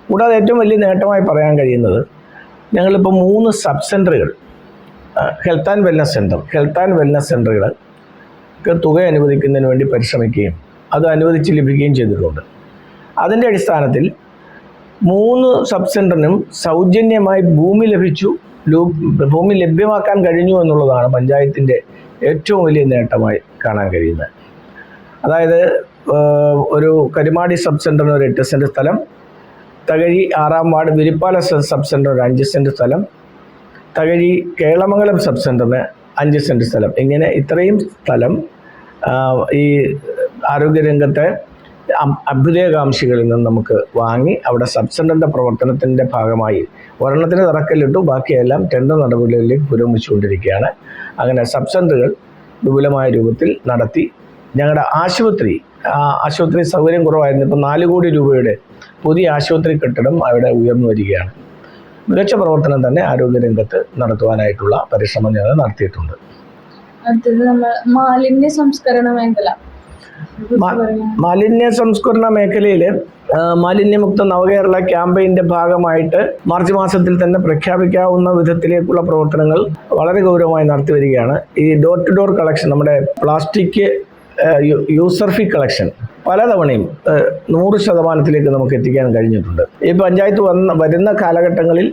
കൂടാതെ ഏറ്റവും വലിയ നേട്ടമായി പറയാൻ കഴിയുന്നത് ഞങ്ങളിപ്പോൾ 3 സബ് സെൻ്ററുകൾ ഹെൽത്ത് ആൻഡ് വെൽനസ് സെൻ്ററുകൾക്ക് തുക അനുവദിക്കുന്നതിന് വേണ്ടി പരിശ്രമിക്കുകയും അത് അനുവദിച്ച് ലഭിക്കുകയും ചെയ്തിട്ടുണ്ട്. അതിൻ്റെ അടിസ്ഥാനത്തിൽ 3 സബ് സെൻ്ററിനും സൗജന്യമായി ഭൂമി ലഭ്യമാക്കാൻ കഴിഞ്ഞു എന്നുള്ളതാണ് പഞ്ചായത്തിൻ്റെ ഏറ്റവും വലിയ നേട്ടമായി കാണാൻ കഴിയുന്നത്. അതായത് ഒരു കരുമാടി സബ് സെൻ്ററിന് ഒരു 8 സെൻറ്റ് സ്ഥലം, Thakazhi 6-ാം ward Viruppala sub centre ഒരു 5 സെൻറ്റ് സ്ഥലം, തകഴി കേളമംഗലം സബ് സെൻ്ററിന് 5 സെൻറ്റ് സ്ഥലം, ഇങ്ങനെ ഇത്രയും സ്ഥലം ഈ ആരോഗ്യരംഗത്തെ അഭ്യുദയകാംക്ഷികളിൽ നിന്ന് നമുക്ക് വാങ്ങി അവിടെ സബ് സെൻ്ററിൻ്റെ പ്രവർത്തനത്തിൻ്റെ ഭാഗമായി ഒരെണ്ണത്തിന് തറക്കല്ലിട്ടു, ബാക്കിയെല്ലാം ടെൻഡർ നടപടികളിലേക്ക് പുരോഗമിച്ചുകൊണ്ടിരിക്കുകയാണ്. അങ്ങനെ സബ് സെൻ്ററുകൾ വിപുലമായ രൂപത്തിൽ നടത്തി. ഞങ്ങളുടെ ആശുപത്രി സൗകര്യം കുറവായിരുന്നു. ഇപ്പോൾ 4 കോടി രൂപയുടെ പുതിയ ആശുപത്രി കെട്ടിടം അവിടെ ഉയർന്നു വരികയാണ്. മികച്ച പ്രവർത്തനം തന്നെ ആരോഗ്യരംഗത്ത് നടത്തുവാനായിട്ടുള്ള പരിശ്രമം ഞങ്ങൾ നടത്തിയിട്ടുണ്ട്. അടുത്തത് നമ്മൾ മാലിന്യ സംസ്കരണ മേഖല. മാലിന്യ സംസ്കരണ മേഖലയിൽ മാലിന്യമുക്ത നവകേരള ക്യാമ്പയിൻ്റെ ഭാഗമായിട്ട് മാർച്ച് മാസത്തിൽ തന്നെ പ്രഖ്യാപിക്കാവുന്ന വിധത്തിലേക്കുള്ള പ്രവർത്തനങ്ങൾ വളരെ ഗൗരവമായി നടത്തി വരികയാണ്. ഈ ഡോർ ടു ഡോർ കളക്ഷൻ, നമ്മുടെ പ്ലാസ്റ്റിക് യൂസർ ഫീ കളക്ഷൻ പലതവണയും 100% നമുക്ക് എത്തിക്കാൻ കഴിഞ്ഞിട്ടുണ്ട്. ഈ പഞ്ചായത്ത് വരുന്ന കാലഘട്ടങ്ങളിൽ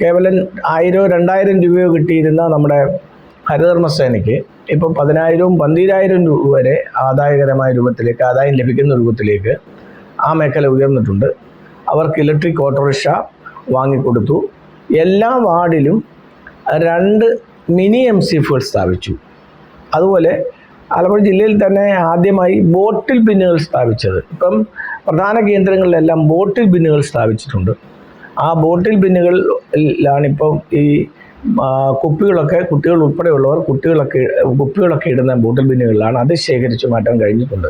കേവലം 1000-2000 രൂപയോ കിട്ടിയിരുന്ന നമ്മുടെ ഹരിതകർമ്മസേനയ്ക്ക് ഇപ്പോൾ 10,000-ഉം 12,000 രൂപ വരെ ആദായം ലഭിക്കുന്ന രൂപത്തിലേക്ക് ആ മേഖല ഉയർന്നിട്ടുണ്ട്. അവർക്ക് ഇലക്ട്രിക് ഓട്ടോറിക്ഷ വാങ്ങിക്കൊടുത്തു. എല്ലാ വാർഡിലും 2 മിനി MCFകൾ സ്ഥാപിച്ചു. അതുപോലെ ആലപ്പുഴ ജില്ലയിൽ തന്നെ ആദ്യമായി ബോട്ടിൽ ബിന്നുകൾ സ്ഥാപിച്ചത്. ഇപ്പം പ്രധാന കേന്ദ്രങ്ങളിലെല്ലാം ബോട്ടിൽ ബിന്നുകൾ സ്ഥാപിച്ചിട്ടുണ്ട്. ആ ബോട്ടിൽ ബിന്നുകളിലാണിപ്പം ഈ കുപ്പികളൊക്കെ, കുട്ടികൾ ഉൾപ്പെടെയുള്ളവർ കുപ്പികളൊക്കെ ഇടുന്ന ബോട്ടിൽ ബിന്നുകളിലാണ്. അത് ശേഖരിച്ച് മാറ്റാൻ കഴിഞ്ഞിട്ടുണ്ട്.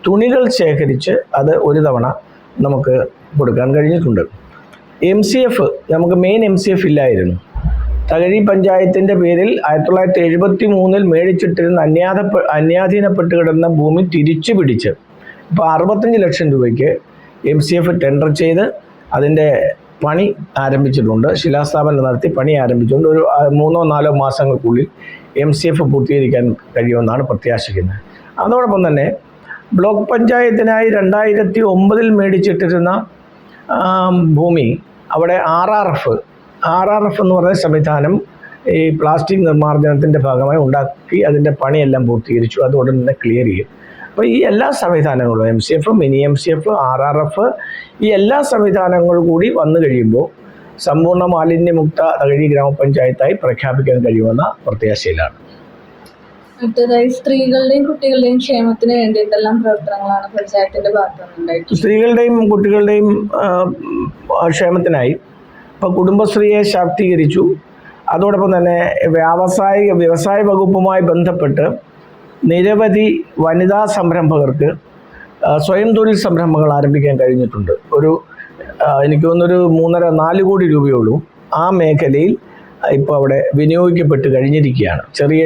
തുണികൾ ശേഖരിച്ച് അത് ഒരു തവണ നമുക്ക് കൊടുക്കാൻ കഴിഞ്ഞിട്ടുണ്ട്. MCF, നമുക്ക് മെയിൻ MCF ഇല്ലായിരുന്നു. തകഴി പഞ്ചായത്തിൻ്റെ പേരിൽ 1973 മേടിച്ചിട്ടിരുന്ന അന്യാധീനപ്പെട്ട് കിടന്ന ഭൂമി തിരിച്ചു പിടിച്ച് ഇപ്പോൾ 65 ലക്ഷം രൂപയ്ക്ക് MCF ടെൻഡർ ചെയ്ത് അതിൻ്റെ പണി ആരംഭിച്ചിട്ടുണ്ട്. ശിലാസ്ഥാപനം നടത്തി പണി ആരംഭിച്ചുകൊണ്ട് ഒരു 3-4 മാസങ്ങൾക്കുള്ളിൽ MCF പൂർത്തീകരിക്കാൻ കഴിയുമെന്നാണ് പ്രത്യാശിക്കുന്നത്. അതോടൊപ്പം തന്നെ ബ്ലോക്ക് പഞ്ചായത്തിനായി 2009 മേടിച്ചിട്ടിരുന്ന ഭൂമി അവിടെ RRF എന്ന് പറയുന്ന സംവിധാനം ഈ പ്ലാസ്റ്റിക് നിർമ്മാർജ്ജനത്തിൻ്റെ ഭാഗമായി ഉണ്ടാക്കി അതിൻ്റെ പണിയെല്ലാം പൂർത്തീകരിച്ചു. അത് ഉടൻ തന്നെ ക്ലിയർ ചെയ്യും. അപ്പോൾ ഈ എല്ലാ സംവിധാനങ്ങളും MCF, മിനി MCF, RRF, ഈ എല്ലാ സംവിധാനങ്ങളും കൂടി വന്നു കഴിയുമ്പോൾ സമ്പൂർണ്ണ മാലിന്യമുക്ത തകഴി ഗ്രാമപഞ്ചായത്തായി പ്രഖ്യാപിക്കാൻ കഴിയുമെന്ന പ്രത്യാശയിലാണ്. മറ്റേതായി സ്ത്രീകളുടെയും കുട്ടികളുടെയും ക്ഷേമത്തിന് വേണ്ടി എന്തെല്ലാം പ്രവർത്തനങ്ങളാണ് പഞ്ചായത്തിന്റെ ഭാഗത്തുനിന്നുണ്ടായിട്ടുള്ളത്? സ്ത്രീകളുടെയും കുട്ടികളുടെയും ക്ഷേമത്തിനായി ഇപ്പോൾ കുടുംബശ്രീയെ ശാക്തീകരിച്ചു. അതോടൊപ്പം തന്നെ വ്യവസായ വകുപ്പുമായി ബന്ധപ്പെട്ട് നിരവധി വനിതാ സംരംഭകർക്ക് സ്വയം തൊഴിൽ സംരംഭങ്ങൾ ആരംഭിക്കാൻ കഴിഞ്ഞിട്ടുണ്ട്. എനിക്ക് തോന്നുന്നൊരു 3.5-4 കോടി രൂപയോളൂ ആ മേഖലയിൽ ഇപ്പോൾ അവിടെ വിനിയോഗിക്കപ്പെട്ട് കഴിഞ്ഞിരിക്കുകയാണ്. ചെറിയ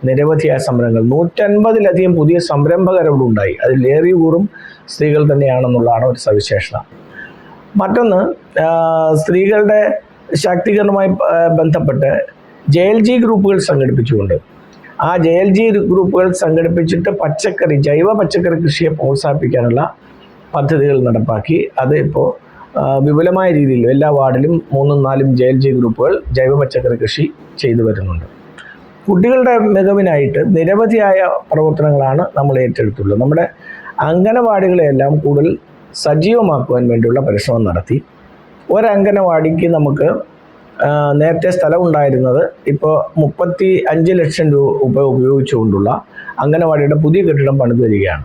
നിരവധിയായ സംരംഭങ്ങൾ 150-ലധികം പുതിയ സംരംഭകർ അവിടെ ഉണ്ടായി. അതിലേറിയ കൂറും സ്ത്രീകൾ തന്നെയാണെന്നുള്ളതാണ് ഒരു സവിശേഷത. മറ്റൊന്ന്, സ്ത്രീകളുടെ ശാക്തീകരണവുമായി ബന്ധപ്പെട്ട് JLG ഗ്രൂപ്പുകൾ സംഘടിപ്പിച്ചുകൊണ്ട് ആ JLG ഗ്രൂപ്പുകൾ സംഘടിപ്പിച്ചിട്ട് ജൈവ പച്ചക്കറി കൃഷിയെ പ്രോത്സാഹിപ്പിക്കാനുള്ള പദ്ധതികൾ നടപ്പാക്കി. അത് ഇപ്പോൾ വിപുലമായ രീതിയിൽ എല്ലാ വാർഡിലും 3-4 JLG ഗ്രൂപ്പുകൾ ജൈവ പച്ചക്കറി കൃഷി ചെയ്തു വരുന്നുണ്ട്. കുട്ടികളുടെ മികവിനായിട്ട് നിരവധിയായ പ്രവർത്തനങ്ങളാണ് നമ്മൾ ഏറ്റെടുത്തുള്ളത്. നമ്മുടെ അംഗനവാടികളെയെല്ലാം കൂടുതൽ സജീവമാക്കുവാൻ വേണ്ടിയുള്ള പരിശ്രമം നടത്തി. ഒരംഗനവാടിക്ക് നമുക്ക് നേരത്തെ സ്ഥലം ഉണ്ടായിരുന്നത് ഇപ്പോൾ 35 ലക്ഷം രൂപ ഉപയോഗിച്ചുകൊണ്ടുള്ള അംഗനവാടിയുടെ പുതിയ കെട്ടിടം പണിതു വരികയാണ്.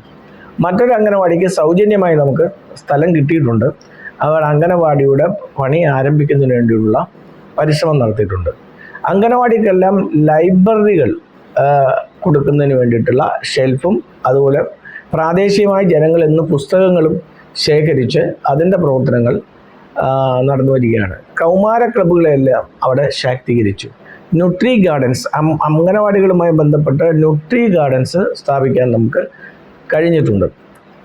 മറ്റൊരു അംഗനവാടിക്ക് സൗജന്യമായി നമുക്ക് സ്ഥലം കിട്ടിയിട്ടുണ്ട്. അവർ അംഗനവാടിയുടെ പണി ആരംഭിക്കുന്നതിന് വേണ്ടിയുള്ള പരിശ്രമം നടത്തിയിട്ടുണ്ട്. അംഗനവാടിക്കെല്ലാം ലൈബ്രറികൾ കൊടുക്കുന്നതിന് വേണ്ടിയിട്ടുള്ള ഷെൽഫും അതുപോലെ പ്രാദേശികമായി ജനങ്ങൾ ഇന്ന് പുസ്തകങ്ങളും ശേഖരിച്ച് അതിൻ്റെ പ്രവർത്തനങ്ങൾ നടന്നു വരികയാണ്. കൗമാര ക്ലബ്ബുകളെല്ലാം അവിടെ ശാക്തീകരിച്ചു. ന്യൂട്രി ഗാർഡൻസ്, അംഗനവാടികളുമായി ബന്ധപ്പെട്ട് ന്യൂട്രി ഗാർഡൻസ് സ്ഥാപിക്കാൻ നമുക്ക് കഴിഞ്ഞിട്ടുണ്ട്.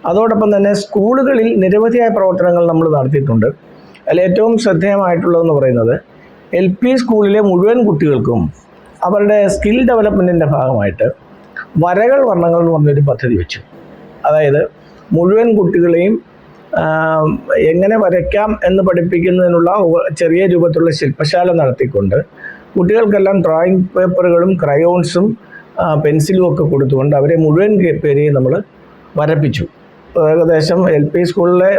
അതോടൊപ്പം തന്നെ സ്കൂളുകളിൽ നിരവധിയായ പ്രവർത്തനങ്ങൾ നമ്മൾ നടത്തിയിട്ടുണ്ട്. അതിൽ ഏറ്റവും ശ്രദ്ധേയമായിട്ടുള്ളതെന്ന് പറയുന്നത് LP സ്കൂളിലെ മുഴുവൻ കുട്ടികൾക്കും അവരുടെ സ്കിൽ ഡെവലപ്മെൻറ്റിൻ്റെ ഭാഗമായിട്ട് വരകൾ വർണ്ണങ്ങൾ എന്ന് പറഞ്ഞൊരു പദ്ധതി വെച്ചു. അതായത് മുഴുവൻ കുട്ടികളെയും എങ്ങനെ വരയ്ക്കാം എന്ന് പഠിപ്പിക്കുന്നതിനുള്ള ചെറിയ രൂപത്തിലുള്ള ശില്പശാല നടത്തിക്കൊണ്ട് കുട്ടികൾക്കെല്ലാം ഡ്രോയിങ് പേപ്പറുകളും ക്രയോൺസും പെൻസിലും ഒക്കെ കൊടുത്തുകൊണ്ട് അവരെ മുഴുവൻ പേരെയും നമ്മൾ വരപ്പിച്ചു. ഏകദേശം LP സ്കൂളിലെ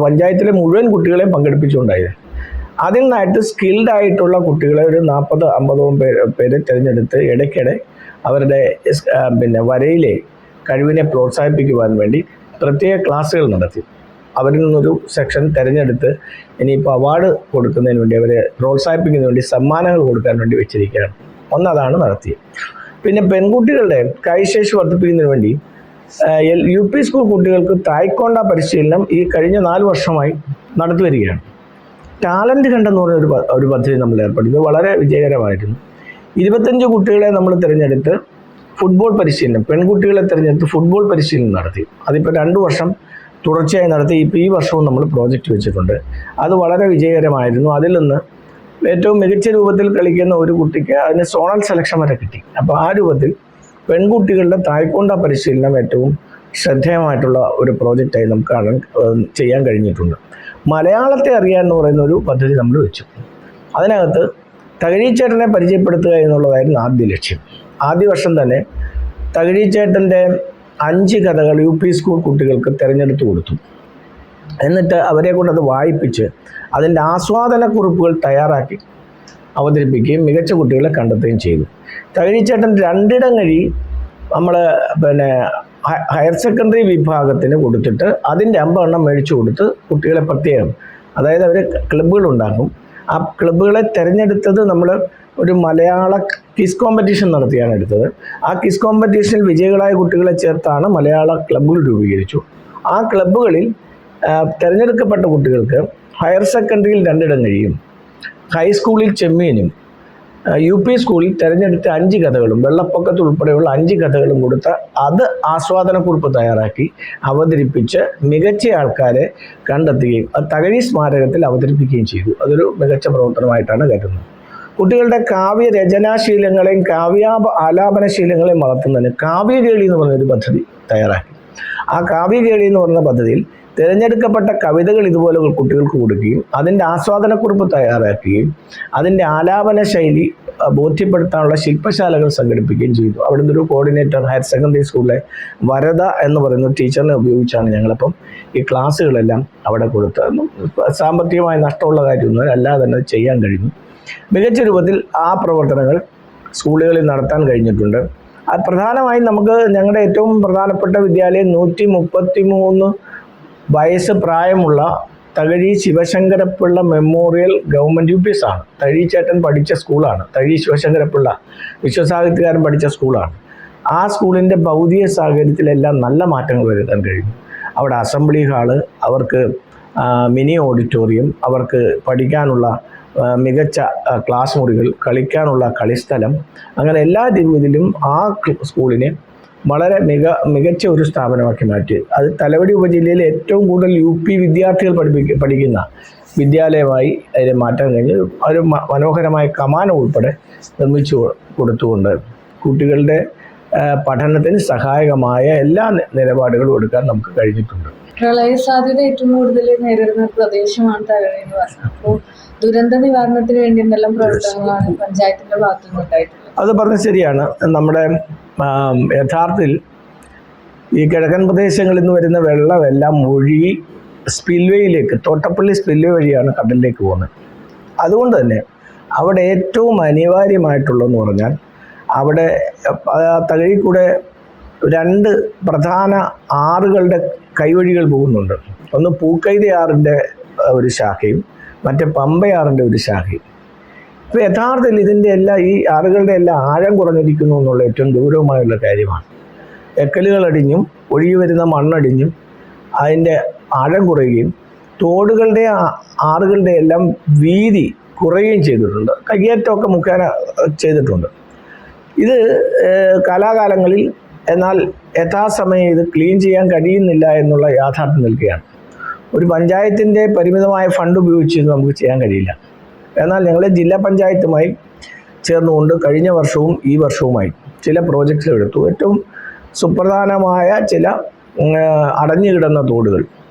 പഞ്ചായത്തിലെ മുഴുവൻ കുട്ടികളെയും പങ്കെടുപ്പിച്ചുകൊണ്ടായത്. അതിൽ നിന്നായിട്ട് സ്കിൽഡ് ആയിട്ടുള്ള കുട്ടികളെ ഒരു 40-50 പേരെ തിരഞ്ഞെടുത്ത് ഇടയ്ക്കിടെ അവരുടെ വരയിലെ കഴിവിനെ പ്രോത്സാഹിപ്പിക്കുവാൻ വേണ്ടി പ്രത്യേക ക്ലാസ്സുകൾ നടത്തി. അവരിൽ നിന്നൊരു സെക്ഷൻ തിരഞ്ഞെടുത്ത് ഇനിയിപ്പോൾ അവാർഡ് കൊടുക്കുന്നതിന് വേണ്ടി അവരെ പ്രോത്സാഹിപ്പിക്കുന്നതിന് വേണ്ടി സമ്മാനങ്ങൾ കൊടുക്കാൻ വേണ്ടി വെച്ചിരിക്കുകയാണ്. ഒന്നതാണ് നടത്തിയത്. പിന്നെ പെൺകുട്ടികളുടെ കാഴ്ചശേഷി വർദ്ധിപ്പിക്കുന്നതിന് വേണ്ടി UP സ്കൂൾ കുട്ടികൾക്ക് തായ്ക്കൊണ്ട പരിശീലനം ഈ കഴിഞ്ഞ 4 വർഷമായി നടത്തി വരികയാണ്. ടാലൻറ്റ് ഹണ്ട് എന്ന് പറഞ്ഞ ഒരു പദ്ധതി നമ്മൾ ഏർപ്പെടുത്തി. വളരെ വിജയകരമായിരുന്നു. 25 കുട്ടികളെ നമ്മൾ തിരഞ്ഞെടുത്ത് ഫുട്ബോൾ പരിശീലനം, പെൺകുട്ടികളെ തിരഞ്ഞെടുത്ത് ഫുട്ബോൾ പരിശീലനം നടത്തി. അതിപ്പോൾ 2 വർഷം തുടർച്ചയായി നടത്തി. ഇപ്പോൾ ഈ വർഷവും നമ്മൾ പ്രോജക്റ്റ് വെച്ചിട്ടുണ്ട്. അത് വളരെ വിജയകരമായിരുന്നു. അതിൽ നിന്ന് ഏറ്റവും മികച്ച രൂപത്തിൽ കളിക്കുന്ന ഒരു കുട്ടിക്ക് അതിന് സോണൽ സെലക്ഷൻ വരെ കിട്ടി. അപ്പോൾ ആ രൂപത്തിൽ പെൺകുട്ടികളുടെ തായ്ക്കൊണ്ട പരിശീലനം ഏറ്റവും ശ്രദ്ധേയമായിട്ടുള്ള ഒരു പ്രോജക്റ്റായി നമുക്ക് ചെയ്യാൻ കഴിഞ്ഞിട്ടുണ്ട്. മലയാളത്തെ അറിയാൻ എന്ന് പറയുന്ന ഒരു പദ്ധതി നമ്മൾ വെച്ചു. അതിനകത്ത് തകഴിച്ചേട്ടനെ പരിചയപ്പെടുത്തുക എന്നുള്ളതായിരുന്നു ആദ്യ ലക്ഷ്യം. ആദ്യ വർഷം തന്നെ തകഴിച്ചേട്ടൻ്റെ 5 കഥകൾ UP സ്കൂൾ കുട്ടികൾക്ക് തിരഞ്ഞെടുത്ത് കൊടുത്തു. എന്നിട്ട് അവരെ കൊണ്ടത് വായിപ്പിച്ച് അതിൻ്റെ ആസ്വാദനക്കുറിപ്പുകൾ തയ്യാറാക്കി അവതരിപ്പിക്കുകയും മികച്ച കുട്ടികളെ കണ്ടെത്തുകയും ചെയ്തു. തകഴിച്ചേട്ടൻ 2 ഇടം കഴി നമ്മൾ ഹയർ സെക്കൻഡറി വിഭാഗത്തിന് കൊടുത്തിട്ട് അതിൻ്റെ 50 എണ്ണം മേടിച്ചു കൊടുത്ത് കുട്ടികളെ പ്രത്യേകം, അതായത് അവർ ക്ലബ്ബുകളുണ്ടാക്കും. ആ ക്ലബ്ബുകളെ തിരഞ്ഞെടുത്തത് നമ്മൾ ഒരു മലയാള ക്വിസ് കോമ്പറ്റീഷൻ നടത്തിയാണ് എടുത്തത്. ആ ക്വിസ് കോമ്പറ്റീഷനിൽ വിജയികളായ കുട്ടികളെ ചേർത്താണ് മലയാള ക്ലബ്ബുകൾ രൂപീകരിച്ചു. ആ ക്ലബ്ബുകളിൽ തിരഞ്ഞെടുക്കപ്പെട്ട കുട്ടികൾക്ക് ഹയർ സെക്കൻഡറിയിൽ 2 ഇടം കഴിയും, ഹൈസ്കൂളിൽ ചെമ്മീനും UP സ്കൂളിൽ തിരഞ്ഞെടുത്ത 5 കഥകളും വെള്ളപ്പൊക്കത്ത് ഉൾപ്പെടെയുള്ള 5 കഥകളും കൊടുത്ത് അത് ആസ്വാദനക്കുറിപ്പ് തയ്യാറാക്കി അവതരിപ്പിച്ച് മികച്ച ആൾക്കാരെ കണ്ടെത്തുകയും അത് തകഴി സ്മാരകത്തിൽ അവതരിപ്പിക്കുകയും ചെയ്തു. അതൊരു മികച്ച പ്രവർത്തനമായിട്ടാണ് കരുതുന്നത്. കുട്ടികളുടെ കാവ്യ രചനാശീലങ്ങളെയും ആലാപനശീലങ്ങളെയും വളർത്തുന്നതിന് കാവ്യകേളി എന്ന് പറഞ്ഞൊരു പദ്ധതി തയ്യാറാക്കി. ആ കാവ്യകേളി എന്ന് പറയുന്ന പദ്ധതിയിൽ തിരഞ്ഞെടുക്കപ്പെട്ട കവിതകൾ ഇതുപോലെ കുട്ടികൾക്ക് കൊടുക്കുകയും അതിൻ്റെ ആസ്വാദനക്കുറിപ്പ് തയ്യാറാക്കുകയും അതിൻ്റെ ആലാപന ശൈലി ബോധ്യപ്പെടുത്താനുള്ള ശില്പശാലകൾ സംഘടിപ്പിക്കുകയും ചെയ്തു. അവിടുന്ന് ഒരു കോർഡിനേറ്റർ ഹയർ സെക്കൻഡറി സ്കൂളിലെ വരദ എന്ന് പറയുന്ന ടീച്ചറിനെ ഉപയോഗിച്ചാണ് ഞങ്ങളിപ്പം ഈ ക്ലാസ്സുകളെല്ലാം അവിടെ കൊടുത്തത്. സാമ്പത്തികമായി നഷ്ടമുള്ള കാര്യമൊന്നും അല്ലാതെ തന്നെ ചെയ്യാൻ കഴിഞ്ഞു. മികച്ച രൂപത്തിൽ ആ പ്രവർത്തനങ്ങൾ സ്കൂളുകളിൽ നടത്താൻ കഴിഞ്ഞിട്ടുണ്ട്. അത് പ്രധാനമായും നമുക്ക് ഞങ്ങളുടെ ഏറ്റവും പ്രധാനപ്പെട്ട വിദ്യാലയം 133 വയസ്സ് പ്രായമുള്ള Thakazhi Sivasankara Pillai memorial government UPS ആണ്. തകഴി ചേട്ടൻ പഠിച്ച സ്കൂളാണ്. തകഴി ശിവശങ്കരപ്പിള്ള വിശ്വസാഹിത്യകാരൻ പഠിച്ച സ്കൂളാണ്. ആ സ്കൂളിൻ്റെ ഭൗതിക സാഹചര്യത്തിലെല്ലാം നല്ല മാറ്റങ്ങൾ വരുത്താൻ കഴിഞ്ഞു. അവിടെ അസംബ്ലി ഹാള്, അവർക്ക് മിനി ഓഡിറ്റോറിയം, അവർക്ക് പഠിക്കാനുള്ള മികച്ച ക്ലാസ് മുറികൾ, കളിക്കാനുള്ള കളിസ്ഥലം, അങ്ങനെ എല്ലാ രീതിയിലും ആ സ്കൂളിനെ വളരെ മികച്ച ഒരു സ്ഥാപനമാക്കി മാറ്റി. അത് തലവടി ഉപജില്ലയിലെ ഏറ്റവും കൂടുതൽ UP വിദ്യാർത്ഥികൾ പഠിക്കുന്ന വിദ്യാലയമായി അതിനെ മാറ്റാൻ കഴിഞ്ഞു. ഒരു മനോഹരമായ കമാനം ഉൾപ്പെടെ നിർമ്മിച്ചു കൊടുത്തുകൊണ്ട് കുട്ടികളുടെ പഠനത്തിന് സഹായകമായ എല്ലാ നിലപാടുകളും എടുക്കാൻ നമുക്ക് കഴിഞ്ഞിട്ടുണ്ട്. പ്രളയ സാധ്യത ഏറ്റവും കൂടുതൽ നേരിടുന്ന പ്രദേശമാണ് തകഴി എന്ന് പറഞ്ഞത്. അപ്പോൾ ദുരന്ത നിവാരണത്തിന് വേണ്ടി എന്തെല്ലാം പ്രവർത്തനങ്ങളാണ് പഞ്ചായത്തിന്റെ ഭാഗത്തു നിന്നുണ്ടായിട്ടുള്ളത്? അത് പറഞ്ഞത് ശരിയാണ്. നമ്മുടെ യഥാർത്ഥത്തിൽ ഈ കിഴക്കൻ പ്രദേശങ്ങളിൽ നിന്ന് വരുന്ന വെള്ളമെല്ലാം ഒഴുകി സ്പിൽവേയിലേക്ക്, തോട്ടപ്പള്ളി സ്പിൽവേ വഴിയാണ് കടലിലേക്ക് പോകുന്നത്. അതുകൊണ്ട് തന്നെ അവിടെ ഏറ്റവും അനിവാര്യമായിട്ടുള്ളതെന്ന് പറഞ്ഞാൽ അവിടെ തകഴി കൂടെ 2 പ്രധാന ആറുകളുടെ കൈവഴികൾ പോകുന്നുണ്ട്. ഒന്ന് പൂക്കൈതി ആറിൻ്റെ ഒരു ശാഖയും മറ്റേ പമ്പയാറിൻ്റെ ഒരു ശാഖയും. ഇപ്പോൾ യഥാർത്ഥത്തിൽ ഇതിൻ്റെ എല്ലാം ഈ ആറുകളുടെ എല്ലാം ആഴം കുറഞ്ഞിരിക്കുന്നു എന്നുള്ള ഏറ്റവും ഗൗരവമായുള്ള കാര്യമാണ്. എക്കലുകളടിഞ്ഞും ഒഴുകി വരുന്ന മണ്ണടിഞ്ഞും അതിൻ്റെ ആഴം കുറയുകയും തോടുകളുടെ ആറുകളുടെ എല്ലാം വീതി കുറയുകയും ചെയ്തിട്ടുണ്ട്. കയ്യേറ്റമൊക്കെ മുഖേന ചെയ്തിട്ടുണ്ട്. ഇത് കാലാകാലങ്ങളിൽ എന്നാൽ യഥാസമയം ഇത് ക്ലീൻ ചെയ്യാൻ കഴിയുന്നില്ല എന്നുള്ള യാഥാർത്ഥ്യം നിൽക്കുകയാണ്. ഒരു പഞ്ചായത്തിൻ്റെ പരിമിതമായ ഫണ്ട് ഉപയോഗിച്ച് നമുക്ക് ചെയ്യാൻ കഴിയില്ല. എന്നാൽ ഞങ്ങൾ ജില്ലാ പഞ്ചായത്തുമായി ചേർന്നുകൊണ്ട് കഴിഞ്ഞ വർഷവും ഈ വർഷവുമായി ചില പ്രോജക്റ്റുകൾ എടുത്ു. ഏറ്റവും സുപ്രധാനമായ ചില അടഞ്ഞു കിടന്ന തോടുകൾ,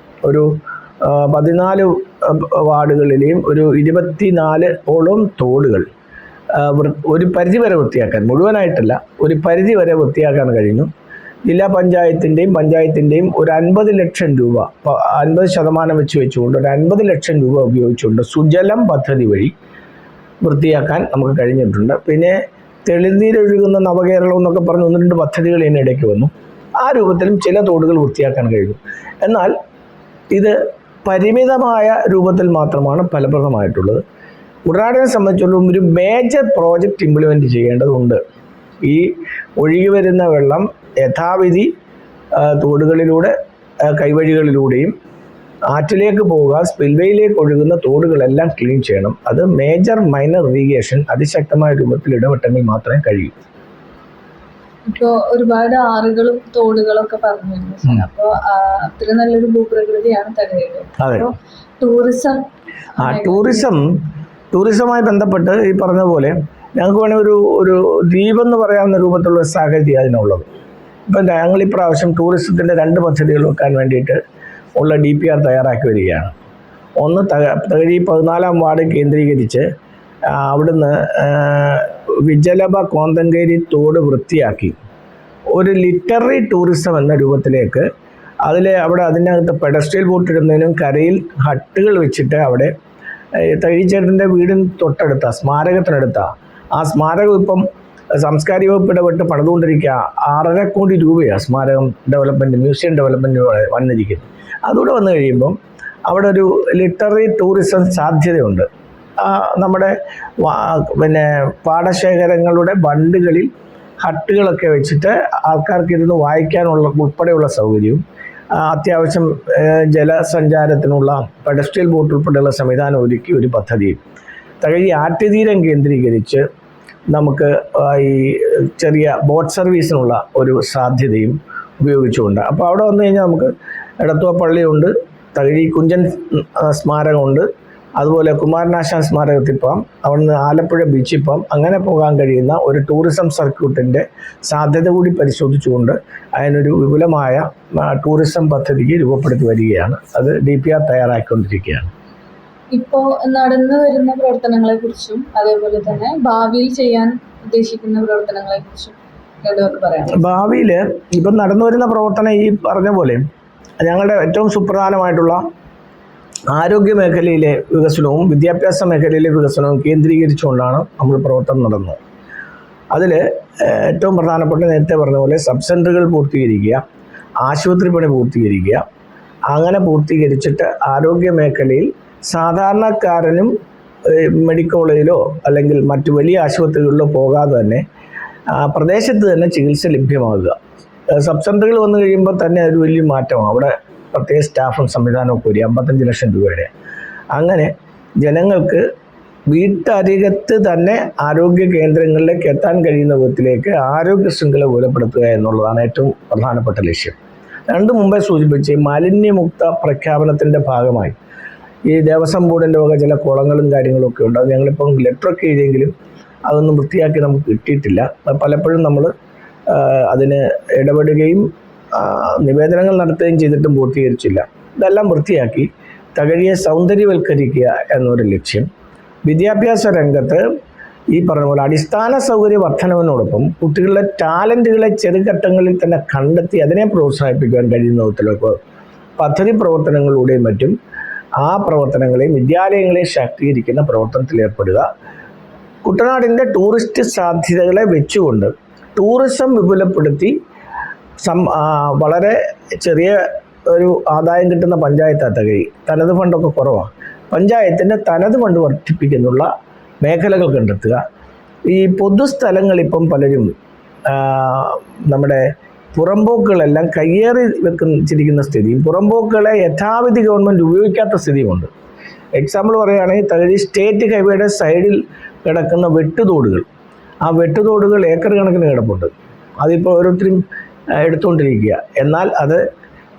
ഒരു 14 വാർഡുകളിലെയും ഒരു 24ഓളം തോടുകൾ ഒരു പരിധിവരെ വൃത്തിയാക്കാൻ, മുഴുവനായിട്ടല്ല, ഒരു പരിധിവരെ വൃത്തിയാക്കാൻ കഴിഞ്ഞു. ജില്ലാ പഞ്ചായത്തിൻ്റെയും ഒരു 50 ലക്ഷം രൂപ, 50% വെച്ചുകൊണ്ട് ഒരു 50 ലക്ഷം രൂപ ഉപയോഗിച്ചുകൊണ്ട് സുജലം പദ്ധതി വഴി വൃത്തിയാക്കാൻ നമുക്ക് കഴിഞ്ഞിട്ടുണ്ട്. പിന്നെ തെളിനീരൊഴുകുന്ന നവകേരളം എന്നൊക്കെ പറഞ്ഞ് 1-2 പദ്ധതികൾ ഇതിനിടയ്ക്ക് വന്നു. ആ രൂപത്തിലും ചില തോടുകൾ വൃത്തിയാക്കാൻ കഴിഞ്ഞു. എന്നാൽ ഇത് പരിമിതമായ രൂപത്തിൽ മാത്രമാണ് ഫലപ്രദമായിട്ടുള്ളത്. കുട്ടനാടിനെ സംബന്ധിച്ചിടത്തോളം ഒരു മേജർ പ്രോജക്റ്റ് ഇംപ്ലിമെൻറ്റ് ചെയ്യേണ്ടതുണ്ട്. ഈ ഒഴുകി വരുന്ന വെള്ളം യഥാവിധി തോടുകളിലൂടെ, കൈവഴികളിലൂടെയും ആറ്റിലേക്ക് പോവുക, സ്പിൽവേയിലേക്ക് ഒഴുകുന്ന തോടുകളെല്ലാം ക്ലീൻ ചെയ്യണം. അത് മേജർ മൈനർ ഇറിഗേഷൻ അതിശക്തമായ രൂപത്തിൽ ഇടപെട്ടെങ്കിൽ മാത്രമേ കഴിയൂ. ഇപ്പോൾ ഒരുപാട് ആറുകളും തോടുകളും ഒക്കെ പറഞ്ഞിരുന്നു. അപ്പോൾ അത്ര നല്ലൊരു ഭൂപ്രകൃതിയാണ് തകഴിയിൽ. അപ്പോൾ ടൂറിസവുമായി ബന്ധപ്പെട്ട് ഈ പറഞ്ഞ പോലെ ഞങ്ങൾക്ക് വേണമെങ്കിൽ ഒരു ദ്വീപെന്ന് പറയാവുന്ന രൂപത്തിലുള്ള സാഹചര്യം അതിനുള്ളത്. ഇപ്പം ഞങ്ങൾ ഇപ്രാവശ്യം ടൂറിസത്തിൻ്റെ 2 പദ്ധതികൾ വെക്കാൻ വേണ്ടിയിട്ട് ഉള്ള DPR തയ്യാറാക്കി വരികയാണ്. ഒന്ന് തകഴി 14-ാം വാർഡ് കേന്ദ്രീകരിച്ച് അവിടുന്ന് വിജലഭ കോന്തങ്കേരി തോട് വൃത്തിയാക്കി ഒരു ലിറ്റററി ടൂറിസം എന്ന രൂപത്തിലേക്ക് അവിടെ അതിനകത്ത് പെഡസ്ട്രിയൽ ബോട്ട് ഇടുന്നതിനും കരയിൽ ഹട്ടുകൾ വെച്ചിട്ട് അവിടെ തകഴിച്ചേട്ടൻ്റെ വീടിന് തൊട്ടടുത്ത സ്മാരകത്തിനടുത്ത ആ സ്മാരകം ഇപ്പം സാംസ്കാരിക വകുപ്പ് ഇടപെട്ട് പണിതുകൊണ്ടിരിക്കുക. 6.5 കോടി രൂപയാണ് സ്മാരകം ഡെവലപ്മെൻറ്റ്, മ്യൂസിയം ഡെവലപ്മെൻറ്റ് വന്നിരിക്കുന്നത്. അതുകൂടെ വന്നു കഴിയുമ്പം അവിടെ ഒരു ലിറ്റററി ടൂറിസം സാധ്യതയുണ്ട്. നമ്മുടെ പാടശേഖരങ്ങളുടെ ബണ്ടുകളിൽ ഹട്ടുകളൊക്കെ വെച്ചിട്ട് ആൾക്കാർക്ക് ഇരുന്ന് വായിക്കാനുള്ള ഉൾപ്പെടെയുള്ള സൗകര്യവും അത്യാവശ്യം ജലസഞ്ചാരത്തിനുള്ള പെഡസ്ട്രിയൽ ബോട്ട് ഉൾപ്പെടെയുള്ള സംവിധാനം ഒരുക്കി ഒരു പദ്ധതിയും തകഴി ആറ്റുതീരം കേന്ദ്രീകരിച്ച് നമുക്ക് ഈ ചെറിയ ബോട്ട് സർവീസിനുള്ള ഒരു സാധ്യതയും ഉപയോഗിച്ചുകൊണ്ട്, അപ്പോൾ അവിടെ വന്നു കഴിഞ്ഞാൽ നമുക്ക് എടത്തുവ പള്ളിയുണ്ട്, തകഴി കുഞ്ചൻ സ്മാരകമുണ്ട്, അതുപോലെ കുമാരനാശാൻ സ്മാരകത്തിൽ പോകാം, അവിടുന്ന് ആലപ്പുഴ ബീച്ചിൽ പോകാം. അങ്ങനെ പോകാൻ കഴിയുന്ന ഒരു ടൂറിസം സർക്യൂട്ടിൻ്റെ സാധ്യത കൂടി പരിശോധിച്ചുകൊണ്ട് അതിനൊരു വിപുലമായ ടൂറിസം പദ്ധതിക്ക് രൂപപ്പെടുത്തി വരികയാണ്. അത് DPR തയ്യാറാക്കിക്കൊണ്ടിരിക്കുകയാണ്. ഇപ്പോൾ നടന്നു വരുന്ന പ്രവർത്തനങ്ങളെ കുറിച്ചും അതേപോലെ തന്നെ ഭാവിയിൽ ചെയ്യാൻ ഉദ്ദേശിക്കുന്ന പ്രവർത്തനങ്ങളെ കുറിച്ചും രണ്ടുപേർക്ക് പറയാം. ഭാവിയിൽ ഇപ്പം നടന്നു വരുന്ന പ്രവർത്തനം ഈ പറഞ്ഞ പോലെ ഞങ്ങളുടെ ഏറ്റവും സുപ്രധാനമായിട്ടുള്ള ആരോഗ്യ മേഖലയിലെ വികസനവും വിദ്യാഭ്യാസ മേഖലയിലെ വികസനവും കേന്ദ്രീകരിച്ചുകൊണ്ടാണ് നമ്മൾ പ്രവർത്തനം നടന്നത്. അതിൽ ഏറ്റവും പ്രധാനപ്പെട്ട നേരത്തെ പറഞ്ഞ പോലെ സബ് സെൻ്ററുകൾ പൂർത്തീകരിക്കുക, ആശുപത്രി പണി പൂർത്തീകരിക്കുക. അങ്ങനെ പൂർത്തീകരിച്ചിട്ട് ആരോഗ്യ മേഖലയിൽ സാധാരണക്കാരനും മെഡിക്കൽ കോളേജിലോ അല്ലെങ്കിൽ മറ്റു വലിയ ആശുപത്രികളിലോ പോകാതെ തന്നെ പ്രദേശത്ത് തന്നെ ചികിത്സ ലഭ്യമാകുക. സബ് സെൻ്ററുകൾ വന്നു കഴിയുമ്പോൾ തന്നെ ഒരു വലിയ മാറ്റമാണ്. അവിടെ പ്രത്യേക സ്റ്റാഫും സംവിധാനവും കൂടി 55 ലക്ഷം രൂപയുടെ. അങ്ങനെ ജനങ്ങൾക്ക് വീട്ടരികത്ത് തന്നെ ആരോഗ്യ കേന്ദ്രങ്ങളിലേക്ക് എത്താൻ കഴിയുന്ന വിധത്തിലേക്ക് ആരോഗ്യ ശൃംഖല ബലപ്പെടുത്തുക എന്നുള്ളതാണ് ഏറ്റവും പ്രധാനപ്പെട്ട ലക്ഷ്യം. മുമ്പേ സൂചിപ്പിച്ച് മാലിന്യമുക്ത പ്രഖ്യാപനത്തിൻ്റെ ഭാഗമായി ഈ ദേവസ്വം ബോർഡിൻ്റെ വക ചില കുളങ്ങളും കാര്യങ്ങളൊക്കെ ഉണ്ട്. അത് ഞങ്ങളിപ്പം ലെറ്ററൊക്കെ എഴുതിയെങ്കിലും അതൊന്നും വൃത്തിയാക്കി നമുക്ക് കിട്ടിയിട്ടില്ല. പലപ്പോഴും നമ്മൾ അതിന് ഇടപെടുകയും നിവേദനങ്ങൾ നടത്തുകയും ചെയ്തിട്ടും പൂർത്തീകരിച്ചില്ല. ഇതെല്ലാം വൃത്തിയാക്കി തകഴിയെ സൗന്ദര്യവൽക്കരിക്കുക എന്നൊരു ലക്ഷ്യം. വിദ്യാഭ്യാസ രംഗത്ത് ഈ പറഞ്ഞ പോലെ അടിസ്ഥാന സൗകര്യ വർധനവിനോടൊപ്പം കുട്ടികളുടെ ടാലൻറ്റുകളെ ചെറുഘട്ടങ്ങളിൽ തന്നെ കണ്ടെത്തി അതിനെ പ്രോത്സാഹിപ്പിക്കാൻ കഴിയുന്ന വിധത്തിലൊക്കെ പദ്ധതി പ്രവർത്തനങ്ങളിലൂടെയും മറ്റും ആ പ്രവർത്തനങ്ങളെയും വിദ്യാലയങ്ങളെയും ശാക്തീകരിക്കുന്ന പ്രവർത്തനത്തിൽ ഏർപ്പെടുക. കുട്ടനാടിൻ്റെ ടൂറിസ്റ്റ് സാധ്യതകളെ വെച്ചുകൊണ്ട് ടൂറിസം വിപുലപ്പെടുത്തി വളരെ ചെറിയ ഒരു ആദായം കിട്ടുന്ന പഞ്ചായത്താണ് തകഴി. തനത് ഫണ്ടൊക്കെ കുറവാണ്. പഞ്ചായത്തിൻ്റെ തനത് ഫണ്ട് വർദ്ധിപ്പിക്കുന്നുള്ള മേഖലകൾ കണ്ടെത്തുക. ഈ പൊതുസ്ഥലങ്ങളിപ്പം പലരും നമ്മുടെ പുറമ്പോക്കുകളെല്ലാം കയ്യേറി വെച്ചിരിക്കുന്ന സ്ഥിതിയും പുറമ്പോക്കുകളെ യഥാവിധി ഗവൺമെൻറ് ഉപയോഗിക്കാത്ത സ്ഥിതിയുമുണ്ട്. എക്സാമ്പിൾ പറയുകയാണെങ്കിൽ തകഴി സ്റ്റേറ്റ് ഹൈവേയുടെ സൈഡിൽ കിടക്കുന്ന വെട്ടുതോടുകൾ, ആ വെട്ടുതോടുകൾ ഏക്കർ കണക്കിന് കിടപ്പുണ്ട്. അതിപ്പോൾ ഓരോരുത്തരും എടുത്തുകൊണ്ടിരിക്കുക. എന്നാൽ അത്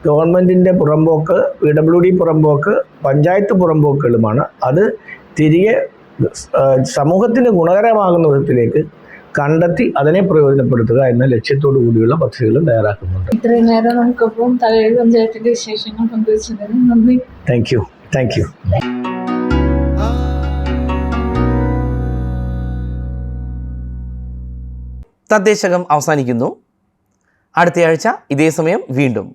ഗവൺമെൻറ്റിൻ്റെ പുറമ്പോക്ക്, PWD പുറമ്പോക്ക്, പഞ്ചായത്ത് പുറമ്പോക്കുകളുമാണ്. അത് തിരികെ സമൂഹത്തിന് ഗുണകരമാകുന്ന വിധത്തിലേക്ക് കണ്ടെത്തി അതിനെ പ്രയോജനപ്പെടുത്തുക എന്ന ലക്ഷ്യത്തോടു കൂടിയുള്ള പദ്ധതികളും തയ്യാറാക്കുന്നുണ്ട്. ഇത്രയും നേരം നമുക്കൊപ്പം തകഴി പഞ്ചായത്തിന്റെ വിശേഷങ്ങൾ പങ്കുവച്ചതിന് നന്ദി. Thank you. തദ്ദേശകം അവസാനിക്കുന്നു. അടുത്തയാഴ്ച ഇതേ സമയം വീണ്ടും.